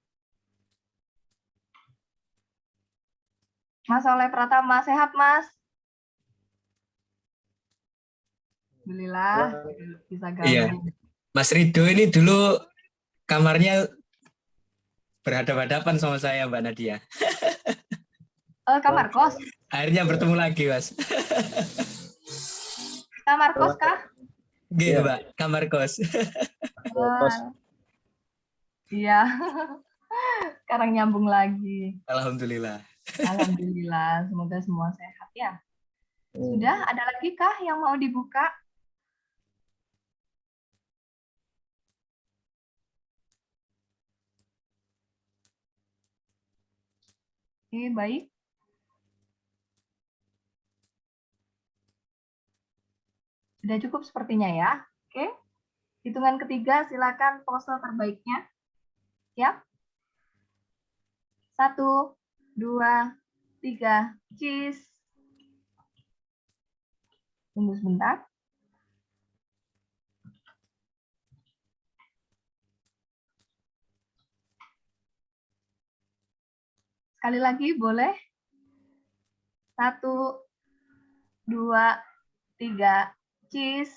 A: Mas Oleh Pratama, sehat Mas? Alhamdulillah, bisa gabung.
E: Iya, Mas Rido ini dulu kamarnya berhadapan-hadapan sama saya, Mbak Nadia.
A: Kamar kos?
E: Akhirnya bertemu lagi, Mas.
A: Kamar kos kah?
E: Iya, Mbak, kamar kos.
A: Iya, sekarang nyambung lagi.
E: Alhamdulillah.
A: Alhamdulillah, semoga semua sehat ya. Sudah, ada lagi kah yang mau dibuka? Oke, baik. Sudah cukup sepertinya ya. Oke. Hitungan ketiga, silakan pose terbaiknya. Siap? 1, 2, 3, cheese. Tunggu sebentar. Sekali lagi boleh? 1, 2, 3, Cheese.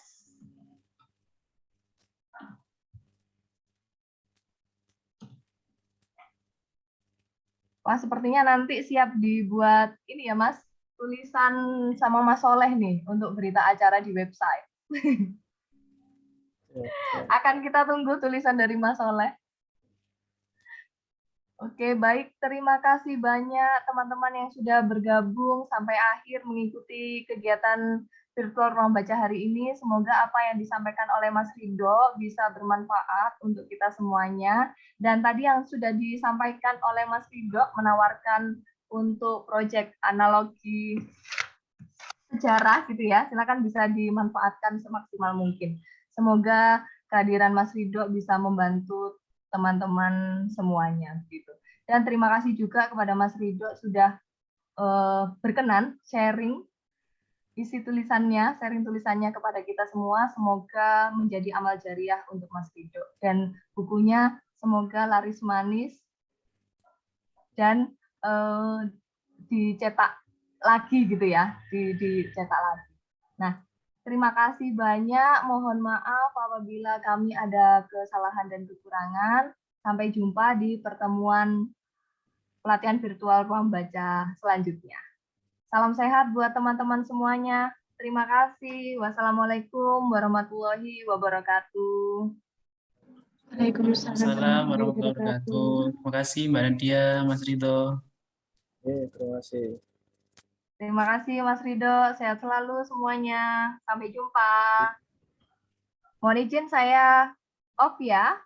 A: Wah, sepertinya nanti siap dibuat ini ya, Mas, tulisan sama Mas Soleh nih untuk berita acara di website. Akan kita tunggu tulisan dari Mas Soleh. Oke, baik. Terima kasih banyak teman-teman yang sudah bergabung sampai akhir mengikuti kegiatan virtual ruang baca hari ini. Semoga apa yang disampaikan oleh Mas Rido bisa bermanfaat untuk kita semuanya. Dan tadi yang sudah disampaikan oleh Mas Rido menawarkan untuk proyek analogi sejarah gitu ya. Silakan bisa dimanfaatkan semaksimal mungkin. Semoga kehadiran Mas Rido bisa membantu teman-teman semuanya gitu. Dan terima kasih juga kepada Mas Rido sudah berkenan sharing isi tulisannya, sharing tulisannya kepada kita semua. Semoga menjadi amal jariah untuk Mas Rido dan bukunya semoga laris manis dan dicetak lagi gitu ya, dicetak lagi. Nah, terima kasih banyak. Mohon maaf apabila kami ada kesalahan dan kekurangan. Sampai jumpa di pertemuan pelatihan virtual ruang baca selanjutnya. Salam sehat buat teman-teman semuanya. Terima kasih. Wassalamualaikum warahmatullahi wabarakatuh.
F: Waalaikumsalam warahmatullahi wabarakatuh. Terima kasih Mbak Nadia, Mas Ridho.
C: Terima kasih.
A: Terima kasih Mas Ridho. Sehat selalu semuanya. Sampai jumpa. Mohon izin saya off ya.